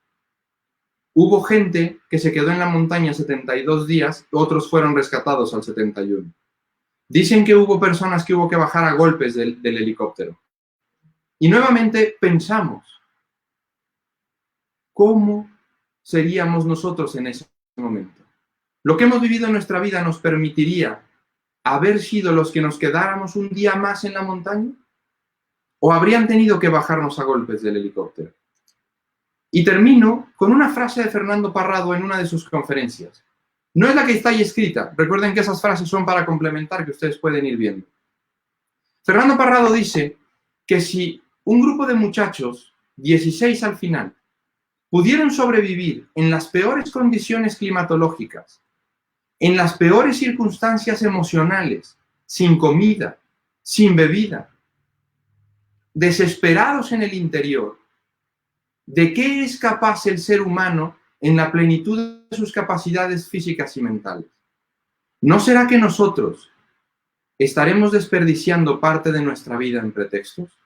Hubo gente que se quedó en la montaña 72 días, otros fueron rescatados al 71. Dicen que hubo personas que hubo que bajar a golpes del helicóptero. Y nuevamente pensamos, ¿cómo seríamos nosotros en ese momento? ¿Lo que hemos vivido en nuestra vida nos permitiría haber sido los que nos quedáramos un día más en la montaña? ¿O habrían tenido que bajarnos a golpes del helicóptero? Y termino con una frase de Fernando Parrado en una de sus conferencias. No es la que está ahí escrita. Recuerden que esas frases son para complementar, que ustedes pueden ir viendo. Fernando Parrado dice que si un grupo de muchachos, 16 al final, pudieron sobrevivir en las peores condiciones climatológicas, en las peores circunstancias emocionales, sin comida, sin bebida, desesperados en el interior, ¿de qué es capaz el ser humano en la plenitud de sus capacidades físicas y mentales? ¿No será que nosotros estaremos desperdiciando parte de nuestra vida en pretextos?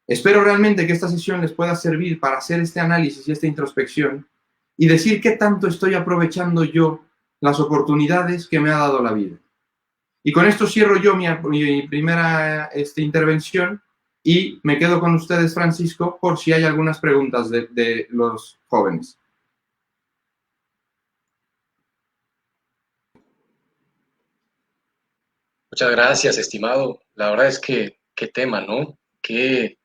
Espero realmente que esta sesión les pueda servir para hacer este análisis y esta introspección y decir qué tanto estoy aprovechando yo las oportunidades que me ha dado la vida. Y con esto cierro yo mi primera intervención y me quedo con ustedes, Francisco, por si hay algunas preguntas de los jóvenes. Muchas gracias, estimado. La verdad es que qué tema, ¿no? Qué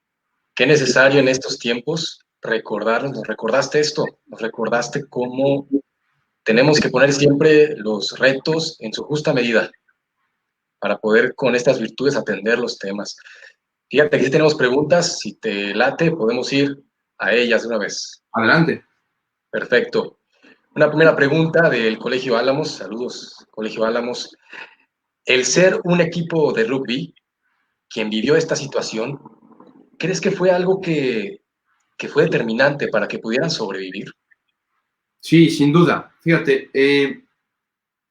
necesario en estos tiempos recordarnos. Nos recordaste esto, nos recordaste cómo tenemos que poner siempre los retos en su justa medida para poder con estas virtudes atender los temas. Fíjate, aquí tenemos preguntas. Si te late, podemos ir a ellas de una vez. Adelante. Perfecto. Una primera pregunta del Colegio Álamos. Saludos, Colegio Álamos. El ser un equipo de rugby, quien vivió esta situación, ¿crees que fue algo que fue determinante para que pudieran sobrevivir? Sí, sin duda. Fíjate,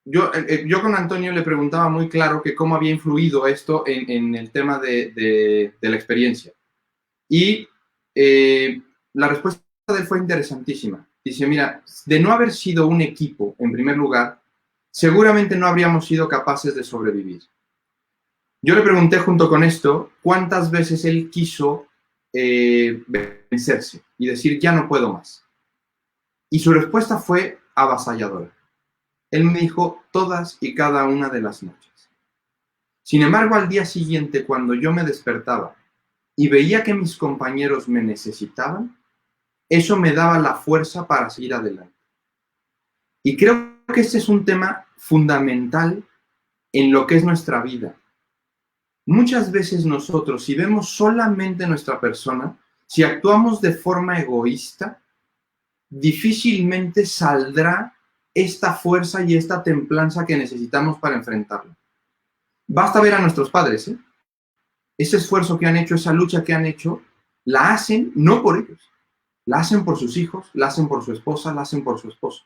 yo con Antonio le preguntaba muy claro que cómo había influido esto en el tema de la experiencia. Y la respuesta de él fue interesantísima. Dice, mira, de no haber sido un equipo, en primer lugar, seguramente no habríamos sido capaces de sobrevivir. Yo le pregunté junto con esto cuántas veces él quiso vencerse y decir, ya no puedo más. Y su respuesta fue avasalladora. Él me dijo todas y cada una de las noches. Sin embargo, al día siguiente, cuando yo me despertaba y veía que mis compañeros me necesitaban, eso me daba la fuerza para seguir adelante. Y creo que este es un tema fundamental en lo que es nuestra vida. Muchas veces nosotros, si vemos solamente nuestra persona, si actuamos de forma egoísta, difícilmente saldrá esta fuerza y esta templanza que necesitamos para enfrentarlo. Basta ver a nuestros padres, ¿eh? Ese esfuerzo que han hecho, esa lucha que han hecho, la hacen no por ellos, la hacen por sus hijos, la hacen por su esposa, la hacen por su esposo.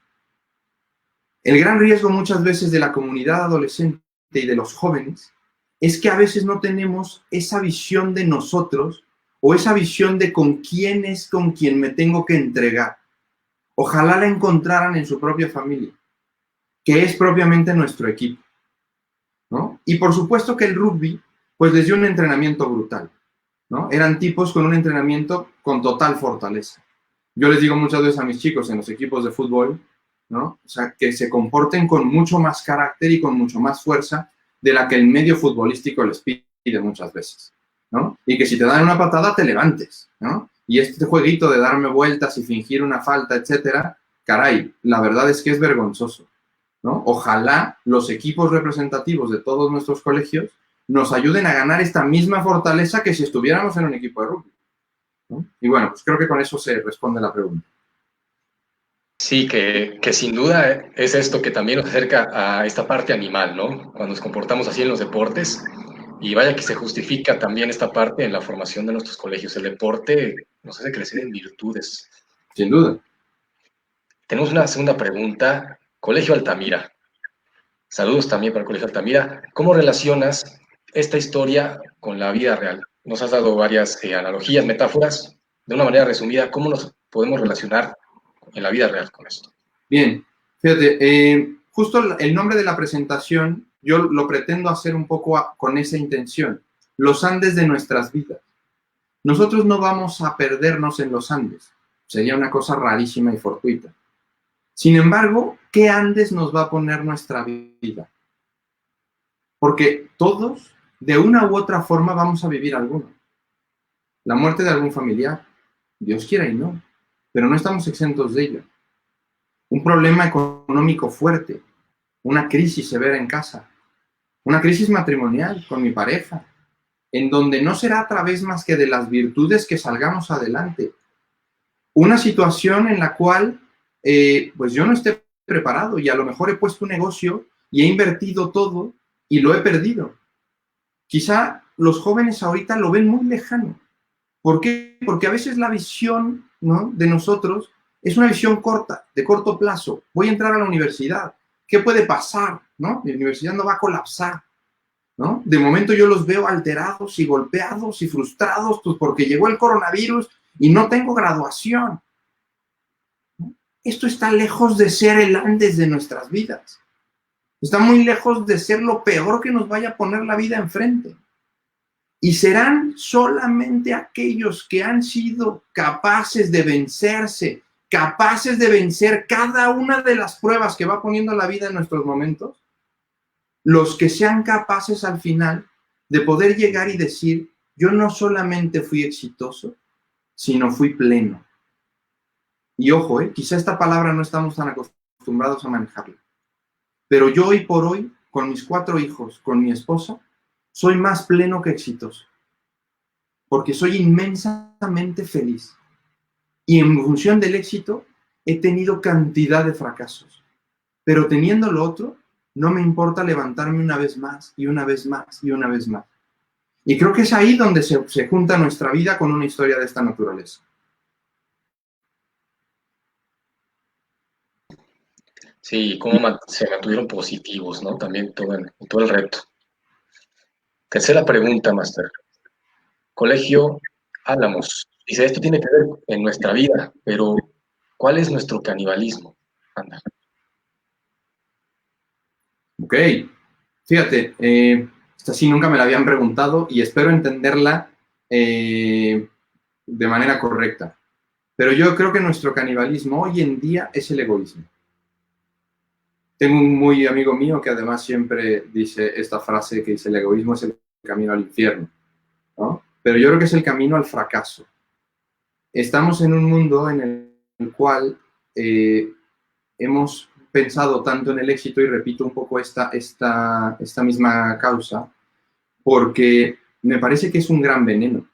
El gran riesgo muchas veces de la comunidad adolescente y de los jóvenes es que a veces no tenemos esa visión de nosotros o esa visión de con quién es con quien me tengo que entregar. Ojalá la encontraran en su propia familia, que es propiamente nuestro equipo, ¿no? Y por supuesto que el rugby, pues les dio un entrenamiento brutal, ¿no? Eran tipos con un entrenamiento con total fortaleza. Yo les digo muchas veces a mis chicos en los equipos de fútbol, ¿no? O sea, que se comporten con mucho más carácter y con mucho más fuerza de la que el medio futbolístico les pide muchas veces, ¿no? Y que si te dan una patada, te levantes, ¿no? Y este jueguito de darme vueltas y fingir una falta, etcétera, caray, la verdad es que es vergonzoso, ¿no? Ojalá los equipos representativos de todos nuestros colegios nos ayuden a ganar esta misma fortaleza que si estuviéramos en un equipo de rugby, ¿no? Y bueno, pues creo que con eso se responde la pregunta. Sí, que sin duda es esto que también nos acerca a esta parte animal, ¿no? Cuando nos comportamos así en los deportes, y vaya que se justifica también esta parte en la formación de nuestros colegios. El deporte nos hace crecer en virtudes. Sin duda. Tenemos una segunda pregunta. Colegio Altamira. Saludos también para el Colegio Altamira. ¿Cómo relacionas esta historia con la vida real? Nos has dado varias analogías, metáforas. De una manera resumida, ¿cómo nos podemos relacionar en la vida real con esto? Bien, fíjate, justo el nombre de la presentación yo lo pretendo hacer un poco con esa intención. Los Andes de nuestras vidas. Nosotros no vamos a perdernos en los Andes. Sería una cosa rarísima y fortuita. Sin embargo, ¿qué Andes nos va a poner nuestra vida? Porque todos, de una u otra forma, vamos a vivir alguno. La muerte de algún familiar, Dios quiera y no, pero no estamos exentos de ello. Un problema económico fuerte, una crisis severa en casa, una crisis matrimonial con mi pareja, en donde no será a través más que de las virtudes que salgamos adelante. Una situación en la cual pues yo no esté preparado y a lo mejor he puesto un negocio y he invertido todo y lo he perdido. Quizá los jóvenes ahorita lo ven muy lejano. ¿Por qué? Porque a veces la visión, ¿no?, de nosotros es una visión corta, de corto plazo. Voy a entrar a la universidad. ¿Qué puede pasar? ¿No? Mi universidad no va a colapsar, ¿no? De momento yo los veo alterados y golpeados y frustrados, pues porque llegó el coronavirus y no tengo graduación. Esto está lejos de ser el antes de nuestras vidas. Está muy lejos de ser lo peor que nos vaya a poner la vida enfrente. Y serán solamente aquellos que han sido capaces de vencerse, capaces de vencer cada una de las pruebas que va poniendo la vida en nuestros momentos, los que sean capaces al final de poder llegar y decir, yo no solamente fui exitoso, sino fui pleno. Y ojo, quizá esta palabra no estamos tan acostumbrados a manejarla, pero yo hoy por hoy, con mis 4 hijos, con mi esposa, soy más pleno que exitoso, porque soy inmensamente feliz. Y en función del éxito, he tenido cantidad de fracasos, pero teniendo lo otro, no me importa levantarme una vez más y una vez más y una vez más. Y creo que es ahí donde se junta nuestra vida con una historia de esta naturaleza. Sí, cómo se mantuvieron positivos, ¿no? También todo el reto. Tercera pregunta, Master. Colegio Álamos. Dice, esto tiene que ver en nuestra vida, pero ¿cuál es nuestro canibalismo? Anda. Ok, fíjate, esta sí nunca me la habían preguntado y espero entenderla de manera correcta. Pero yo creo que nuestro canibalismo hoy en día es el egoísmo. Tengo un muy amigo mío que además siempre dice esta frase que dice: el egoísmo es el camino al infierno, ¿no? Pero yo creo que es el camino al fracaso. Estamos en un mundo en el cual hemos pensado tanto en el éxito, y repito un poco esta misma causa, porque me parece que es un gran veneno.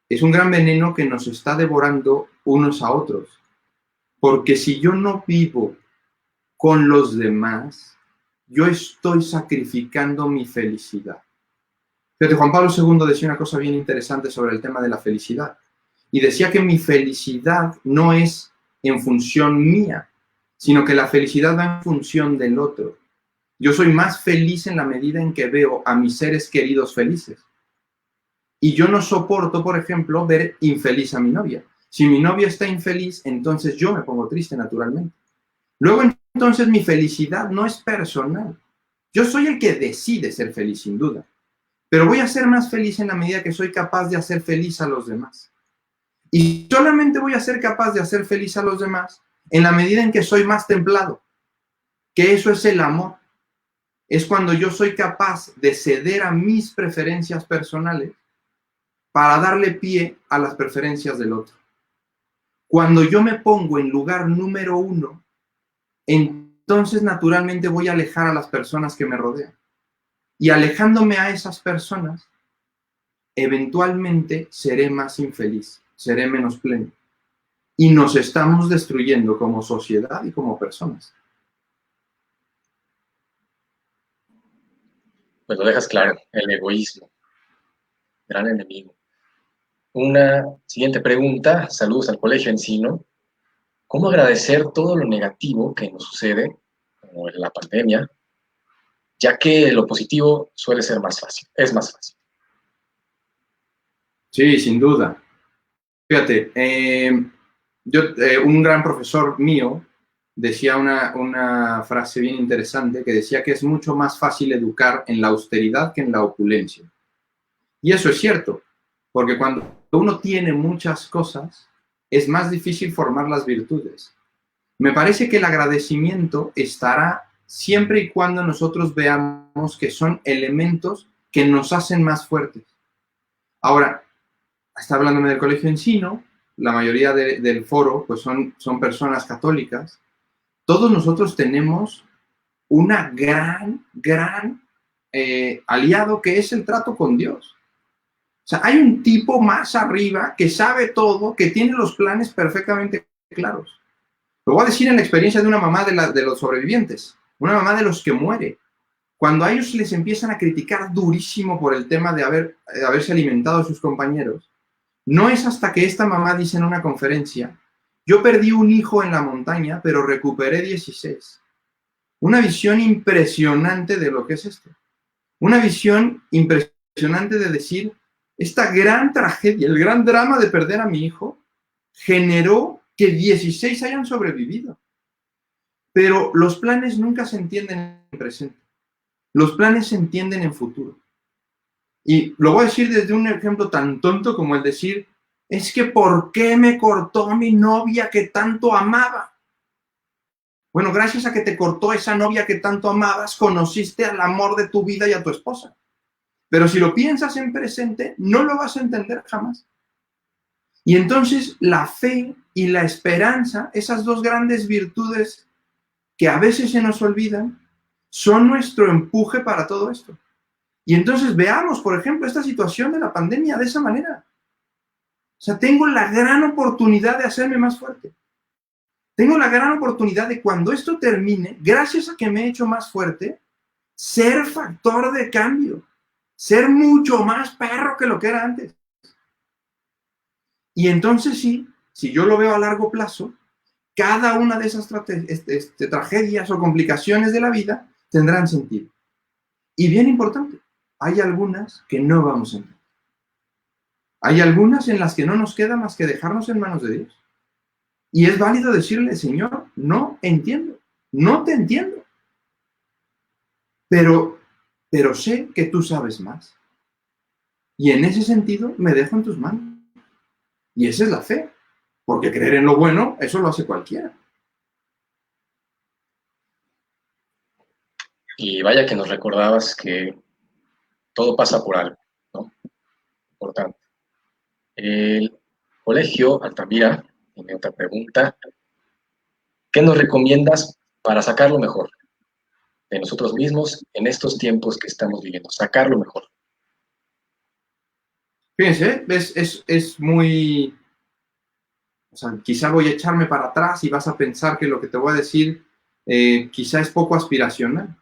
Es un gran veneno que nos está devorando unos a otros. Porque si yo no vivo con los demás, yo estoy sacrificando mi felicidad. Fíjate, Juan Pablo II decía una cosa bien interesante sobre el tema de la felicidad. Y decía que mi felicidad no es en función mía, sino que la felicidad va en función del otro. Yo soy más feliz en la medida en que veo a mis seres queridos felices. Y yo no soporto, por ejemplo, ver infeliz a mi novia. Si mi novia está infeliz, entonces yo me pongo triste naturalmente. Luego, entonces, mi felicidad no es personal. Yo soy el que decide ser feliz, sin duda. Pero voy a ser más feliz en la medida que soy capaz de hacer feliz a los demás. Y solamente voy a ser capaz de hacer feliz a los demás en la medida en que soy más templado. Que eso es el amor. Es cuando yo soy capaz de ceder a mis preferencias personales para darle pie a las preferencias del otro. Cuando yo me pongo en lugar número uno, entonces naturalmente voy a alejar a las personas que me rodean. Y alejándome a esas personas, eventualmente seré más infeliz, seré menos pleno. Y nos estamos destruyendo como sociedad y como personas. Pues lo dejas claro, el egoísmo, gran enemigo. Una siguiente pregunta, saludos al Colegio Encino. ¿Cómo agradecer todo lo negativo que nos sucede, como la pandemia, ya que lo positivo suele ser más fácil, es más fácil? Sí, sin duda. Fíjate, un gran profesor mío decía una frase bien interesante que decía que es mucho más fácil educar en la austeridad que en la opulencia. Y eso es cierto, porque cuando uno tiene muchas cosas, es más difícil formar las virtudes. Me parece que el agradecimiento estará siempre y cuando nosotros veamos que son elementos que nos hacen más fuertes. Ahora, está hablándome del Colegio Encino, la mayoría del foro pues son personas católicas. Todos nosotros tenemos una gran aliado que es el trato con Dios. O sea, hay un tipo más arriba que sabe todo, que tiene los planes perfectamente claros. Lo voy a decir en la experiencia de una mamá de los sobrevivientes, una mamá de los que muere. Cuando a ellos les empiezan a criticar durísimo por el tema de haberse alimentado a sus compañeros, no es hasta que esta mamá dice en una conferencia: yo perdí un hijo en la montaña, pero recuperé 16. Una visión impresionante de lo que es esto. Una visión impresionante de decir, esta gran tragedia, el gran drama de perder a mi hijo, generó que 16 hayan sobrevivido. Pero los planes nunca se entienden en presente. Los planes se entienden en futuro. Y lo voy a decir desde un ejemplo tan tonto como el decir: es que ¿por qué me cortó mi novia que tanto amaba? Bueno, gracias a que te cortó esa novia que tanto amabas, conociste al amor de tu vida y a tu esposa. Pero si lo piensas en presente, no lo vas a entender jamás. Y entonces la fe y la esperanza, esas dos grandes virtudes que a veces se nos olvidan, son nuestro empuje para todo esto. Y entonces veamos, por ejemplo, esta situación de la pandemia de esa manera. O sea, tengo la gran oportunidad de hacerme más fuerte. Tengo la gran oportunidad de, cuando esto termine, gracias a que me he hecho más fuerte, ser factor de cambio. Ser mucho más perro que lo que era antes. Y entonces sí, si yo lo veo a largo plazo, cada una de esas tragedias o complicaciones de la vida tendrán sentido. Y bien importante, hay algunas que no vamos a entender. Hay algunas en las que no nos queda más que dejarnos en manos de Dios. Y es válido decirle: Señor, no entiendo, no te entiendo. Pero sé que tú sabes más. Y en ese sentido me dejo en tus manos. Y esa es la fe. Porque creer en lo bueno, eso lo hace cualquiera. Y vaya que nos recordabas que todo pasa por algo, ¿no? Importante. El colegio Altamira tiene otra pregunta. ¿Qué nos recomiendas para sacar lo mejor de nosotros mismos en estos tiempos que estamos viviendo? Sacar lo mejor. Fíjense, es muy... O sea, quizá voy a echarme para atrás y vas a pensar que lo que te voy a decir quizá es poco aspiracional,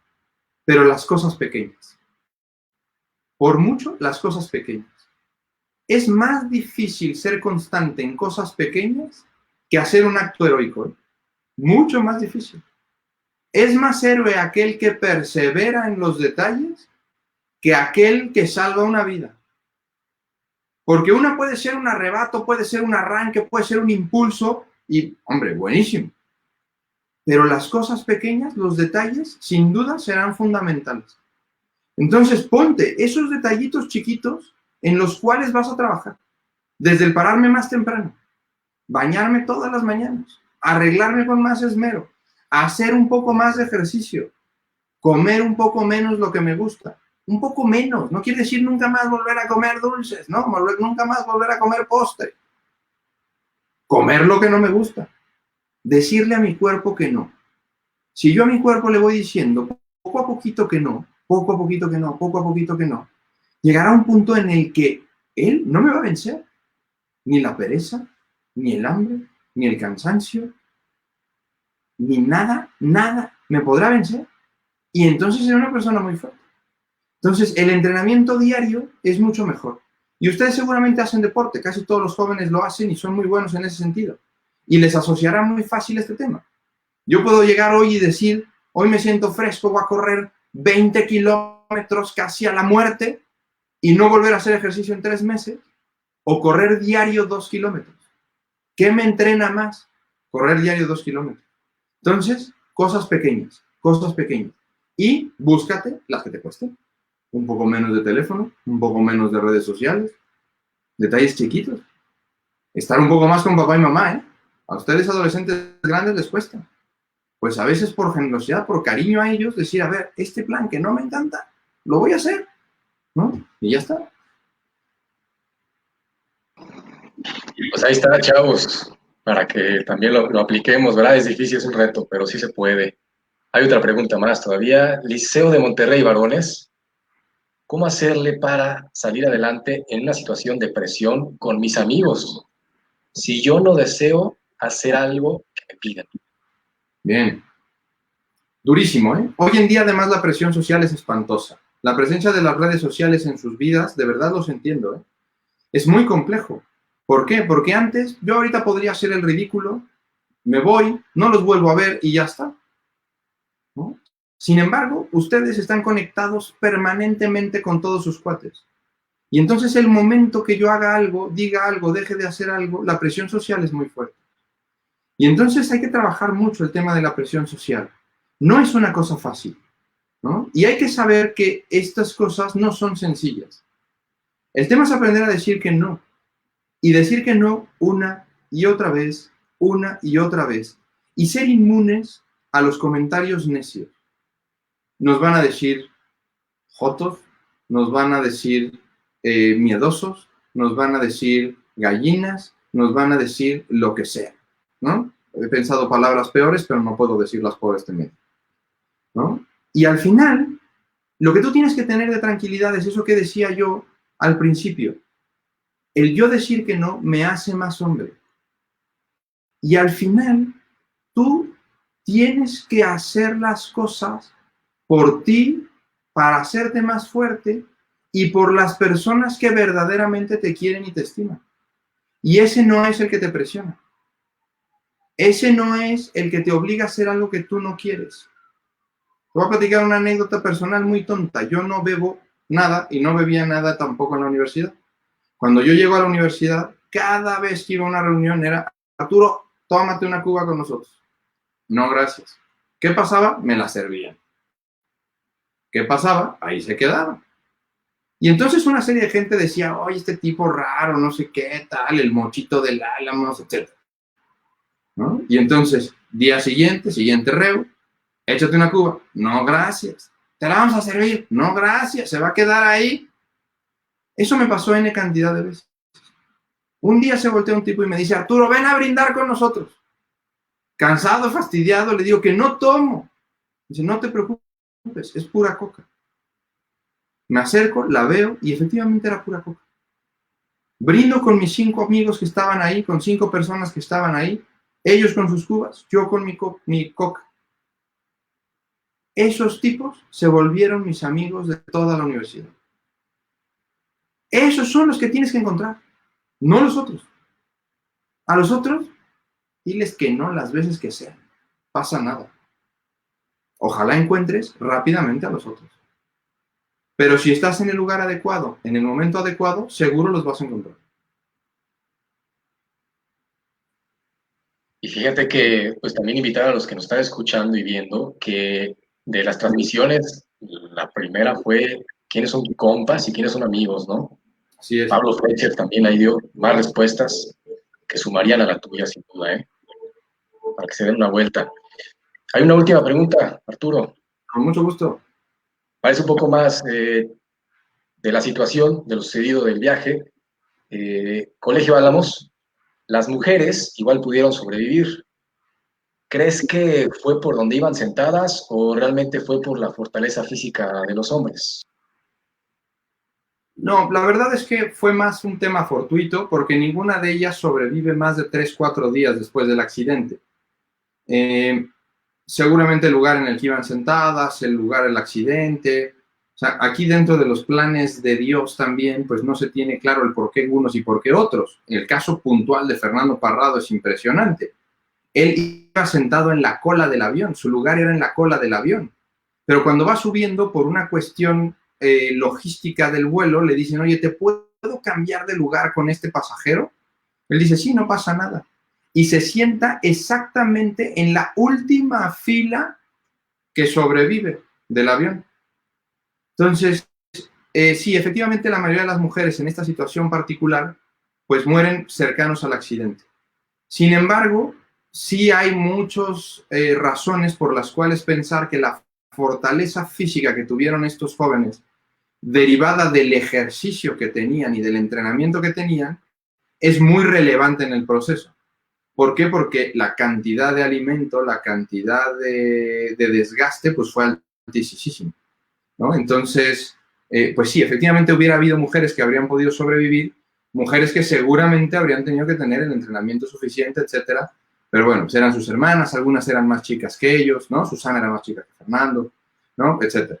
pero las cosas pequeñas. Por mucho, las cosas pequeñas. Es más difícil ser constante en cosas pequeñas que hacer un acto heroico. Mucho más difícil. Es más héroe aquel que persevera en los detalles que aquel que salva una vida. Porque una puede ser un arrebato, puede ser un arranque, puede ser un impulso y, hombre, buenísimo. Pero las cosas pequeñas, los detalles, sin duda serán fundamentales. Entonces, ponte esos detallitos chiquitos en los cuales vas a trabajar. Desde el pararme más temprano, bañarme todas las mañanas, arreglarme con más esmero, hacer un poco más de ejercicio, comer un poco menos lo que me gusta. Un poco menos, no quiere decir nunca más volver a comer dulces, ¿no? Nunca más volver a comer postre. Comer lo que no me gusta. Decirle a mi cuerpo que no. Si yo a mi cuerpo le voy diciendo poco a poquito que no, poco a poquito que no, poco a poquito que no, llegará un punto en el que él no me va a vencer. Ni la pereza, ni el hambre, ni el cansancio, ni nada, nada me podrá vencer. Y entonces seré una persona muy fuerte. Entonces, el entrenamiento diario es mucho mejor. Y ustedes seguramente hacen deporte, casi todos los jóvenes lo hacen y son muy buenos en ese sentido. Y les asociará muy fácil este tema. Yo puedo llegar hoy y decir, hoy me siento fresco, voy a correr 20 kilómetros casi a la muerte y no volver a hacer ejercicio en 3 meses, o correr diario 2 kilómetros. ¿Qué me entrena más? Correr diario 2 kilómetros. Entonces, cosas pequeñas, cosas pequeñas. Y búscate las que te cuesten. Un poco menos de teléfono, un poco menos de redes sociales, detalles chiquitos. Estar un poco más con papá y mamá, ¿eh? A ustedes adolescentes grandes les cuesta. Pues a veces por generosidad, por cariño a ellos, decir, a ver, este plan que no me encanta, lo voy a hacer, ¿no? Y ya está. Pues ahí está, chavos, para que también lo apliquemos, ¿verdad? Es difícil, es un reto, pero sí se puede. Hay otra pregunta más todavía. Liceo de Monterrey, varones. ¿Cómo hacerle para salir adelante en una situación de presión con mis amigos si yo no deseo hacer algo que me pidan? Bien. Durísimo, ¿eh? Hoy en día, además, la presión social es espantosa. La presencia de las redes sociales en sus vidas, de verdad los entiendo, ¿eh? Es muy complejo. ¿Por qué? Porque antes yo ahorita podría hacer el ridículo, me voy, no los vuelvo a ver y ya está, ¿no? Sin embargo, ustedes están conectados permanentemente con todos sus cuates. Y entonces el momento que yo haga algo, diga algo, deje de hacer algo, la presión social es muy fuerte. Y entonces hay que trabajar mucho el tema de la presión social. No es una cosa fácil, ¿no? Y hay que saber que estas cosas no son sencillas. El tema es aprender a decir que no. Y decir que no una y otra vez, una y otra vez. Y ser inmunes a los comentarios necios. Nos van a decir jotos, nos van a decir miedosos, nos van a decir gallinas, nos van a decir lo que sea, ¿no? He pensado palabras peores, pero no puedo decirlas por este medio, ¿no? Y al final, lo que tú tienes que tener de tranquilidad es eso que decía yo al principio. El yo decir que no me hace más hombre. Y al final, tú tienes que hacer las cosas por ti, para hacerte más fuerte y por las personas que verdaderamente te quieren y te estiman. Y ese no es el que te presiona. Ese no es el que te obliga a hacer algo que tú no quieres. Te voy a platicar una anécdota personal muy tonta. Yo no bebo nada y no bebía nada tampoco en la universidad. Cuando yo llego a la universidad, cada vez que iba a una reunión era, Arturo, tómate una cuba con nosotros. No, gracias. ¿Qué pasaba? Me la servían. ¿Qué pasaba? Ahí se quedaba. Y entonces una serie de gente decía, oye, este tipo raro, no sé qué, tal, el mochito del Álamos, etc. ¿No? Y entonces, día siguiente, siguiente reo, échate una cuba. No, gracias. ¿Te la vamos a servir? No, gracias. ¿Se va a quedar ahí? Eso me pasó N cantidad de veces. Un día se voltea un tipo y me dice, Arturo, ven a brindar con nosotros. Cansado, fastidiado, le digo que no tomo. Dice, no te preocupes, es pura coca. Me acerco, la veo y efectivamente era pura coca. Brindo con mis 5 amigos que estaban ahí, con 5 personas que estaban ahí, ellos con sus cubas, yo con mi coca. Esos tipos se volvieron mis amigos de toda la universidad. Esos son los que tienes que encontrar, no los otros. A los otros, diles que no las veces que sean. Pasa nada. Ojalá encuentres rápidamente a los otros. Pero si estás en el lugar adecuado, en el momento adecuado, seguro los vas a encontrar. Y fíjate que, pues también invitar a los que nos están escuchando y viendo que de las transmisiones, la primera fue quiénes son compas y quiénes son amigos, ¿no? Así es. Pablo Fletcher también ahí dio más respuestas que sumarían a la tuya, sin duda, ¿eh? Para que se den una vuelta. Hay una última pregunta, Arturo. Con mucho gusto. Parece un poco más de la situación, de lo sucedido del viaje. Colegio Álamos, las mujeres igual pudieron sobrevivir. ¿Crees que fue por donde iban sentadas o realmente fue por la fortaleza física de los hombres? No, la verdad es que fue más un tema fortuito porque ninguna de ellas sobrevive más de 3, 4 días después del accidente. Eh, Seguramente el lugar en el que iban sentadas, el lugar del accidente. O sea, aquí dentro de los planes de Dios también, pues no se tiene claro el por qué unos y por qué otros. El caso puntual de Fernando Parrado es impresionante. Él iba sentado en la cola del avión, su lugar era en la cola del avión. Pero cuando va subiendo por una cuestión logística del vuelo, le dicen, oye, ¿te puedo cambiar de lugar con este pasajero? Él dice, sí, no pasa nada. Y se sienta exactamente en la última fila que sobrevive del avión. Entonces, sí, efectivamente la mayoría de las mujeres en esta situación particular, pues mueren cercanos al accidente. Sin embargo, sí hay muchas razones por las cuales pensar que la fortaleza física que tuvieron estos jóvenes, derivada del ejercicio que tenían y del entrenamiento que tenían, es muy relevante en el proceso. ¿Por qué? Porque la cantidad de alimento, la cantidad de desgaste, pues fue altísima, ¿no? Entonces, pues sí, efectivamente hubiera habido mujeres que habrían podido sobrevivir, mujeres que seguramente habrían tenido que tener el entrenamiento suficiente, etcétera. Pero bueno, pues eran sus hermanas, algunas eran más chicas que ellos, ¿no? Susana era más chica que Fernando, ¿no? Etcétera.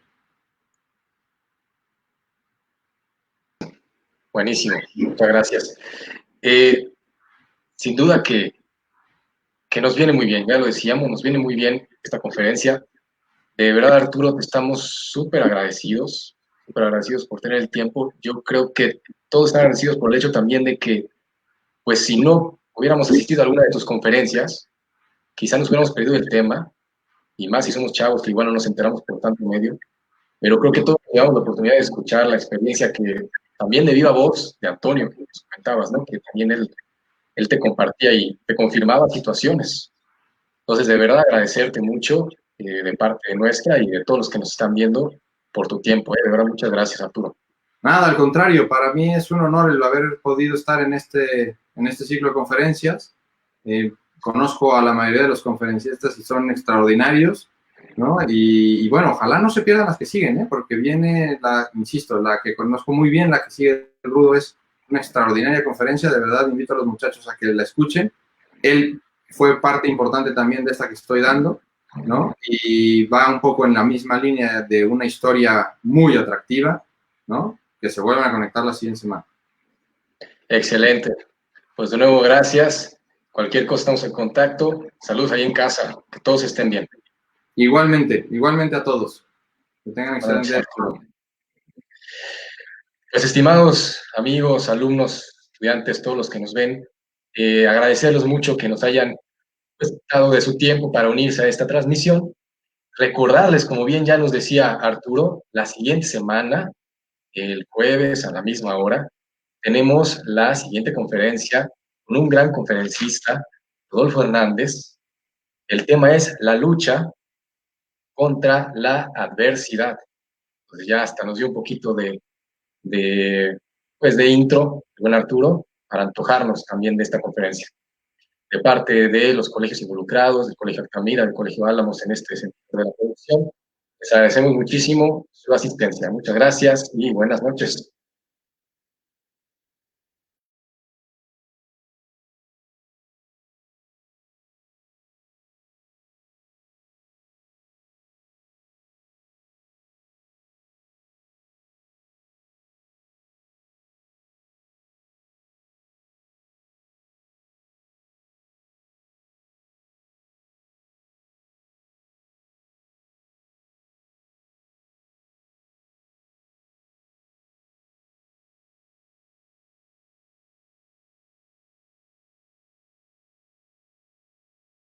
Buenísimo, muchas gracias. Sin duda que nos viene muy bien, ya lo decíamos, nos viene muy bien esta conferencia. De verdad, Arturo, te estamos súper agradecidos por tener el tiempo. Yo creo que todos están agradecidos por el hecho también de que, pues si no hubiéramos asistido a alguna de tus conferencias, quizá nos hubiéramos perdido el tema, y más si somos chavos que igual no nos enteramos por tanto medio, pero creo que todos teníamos la oportunidad de escuchar la experiencia que también de viva voz de Antonio, que nos comentabas, ¿no? Que también él te compartía y te confirmaba situaciones. Entonces, de verdad agradecerte mucho de parte de nuestra y de todos los que nos están viendo por tu tiempo. De verdad, muchas gracias, Arturo. Nada, al contrario, para mí es un honor el haber podido estar en este ciclo de conferencias. Conozco a la mayoría de los conferencistas y son extraordinarios, ¿no? Y bueno, ojalá no se pierdan las que siguen, ¿eh? Porque viene, insisto, la que conozco muy bien, la que sigue el Rudo, es una extraordinaria conferencia. De verdad, invito a los muchachos a que la escuchen. Él fue parte importante también de esta que estoy dando, ¿no? Y va un poco en la misma línea de una historia muy atractiva, ¿no? Que se vuelvan a conectar la siguiente semana. Excelente. Pues de nuevo, gracias. Cualquier cosa estamos en contacto. Saludos ahí en casa. Que todos estén bien. Igualmente a todos. Que tengan excelente día. Pues estimados amigos, alumnos, estudiantes, todos los que nos ven, agradecerles mucho que nos hayan dado de su tiempo para unirse a esta transmisión. Recordarles, como bien ya nos decía Arturo, la siguiente semana el jueves a la misma hora, tenemos la siguiente conferencia con un gran conferencista, Rodolfo Hernández. El tema es la lucha contra la adversidad. Entonces ya hasta nos dio un poquito pues de intro, buen Arturo, para antojarnos también de esta conferencia. De parte de los colegios involucrados, del Colegio Altamira, del Colegio Álamos en este sentido de la producción, les agradecemos muchísimo su asistencia. Muchas gracias y buenas noches.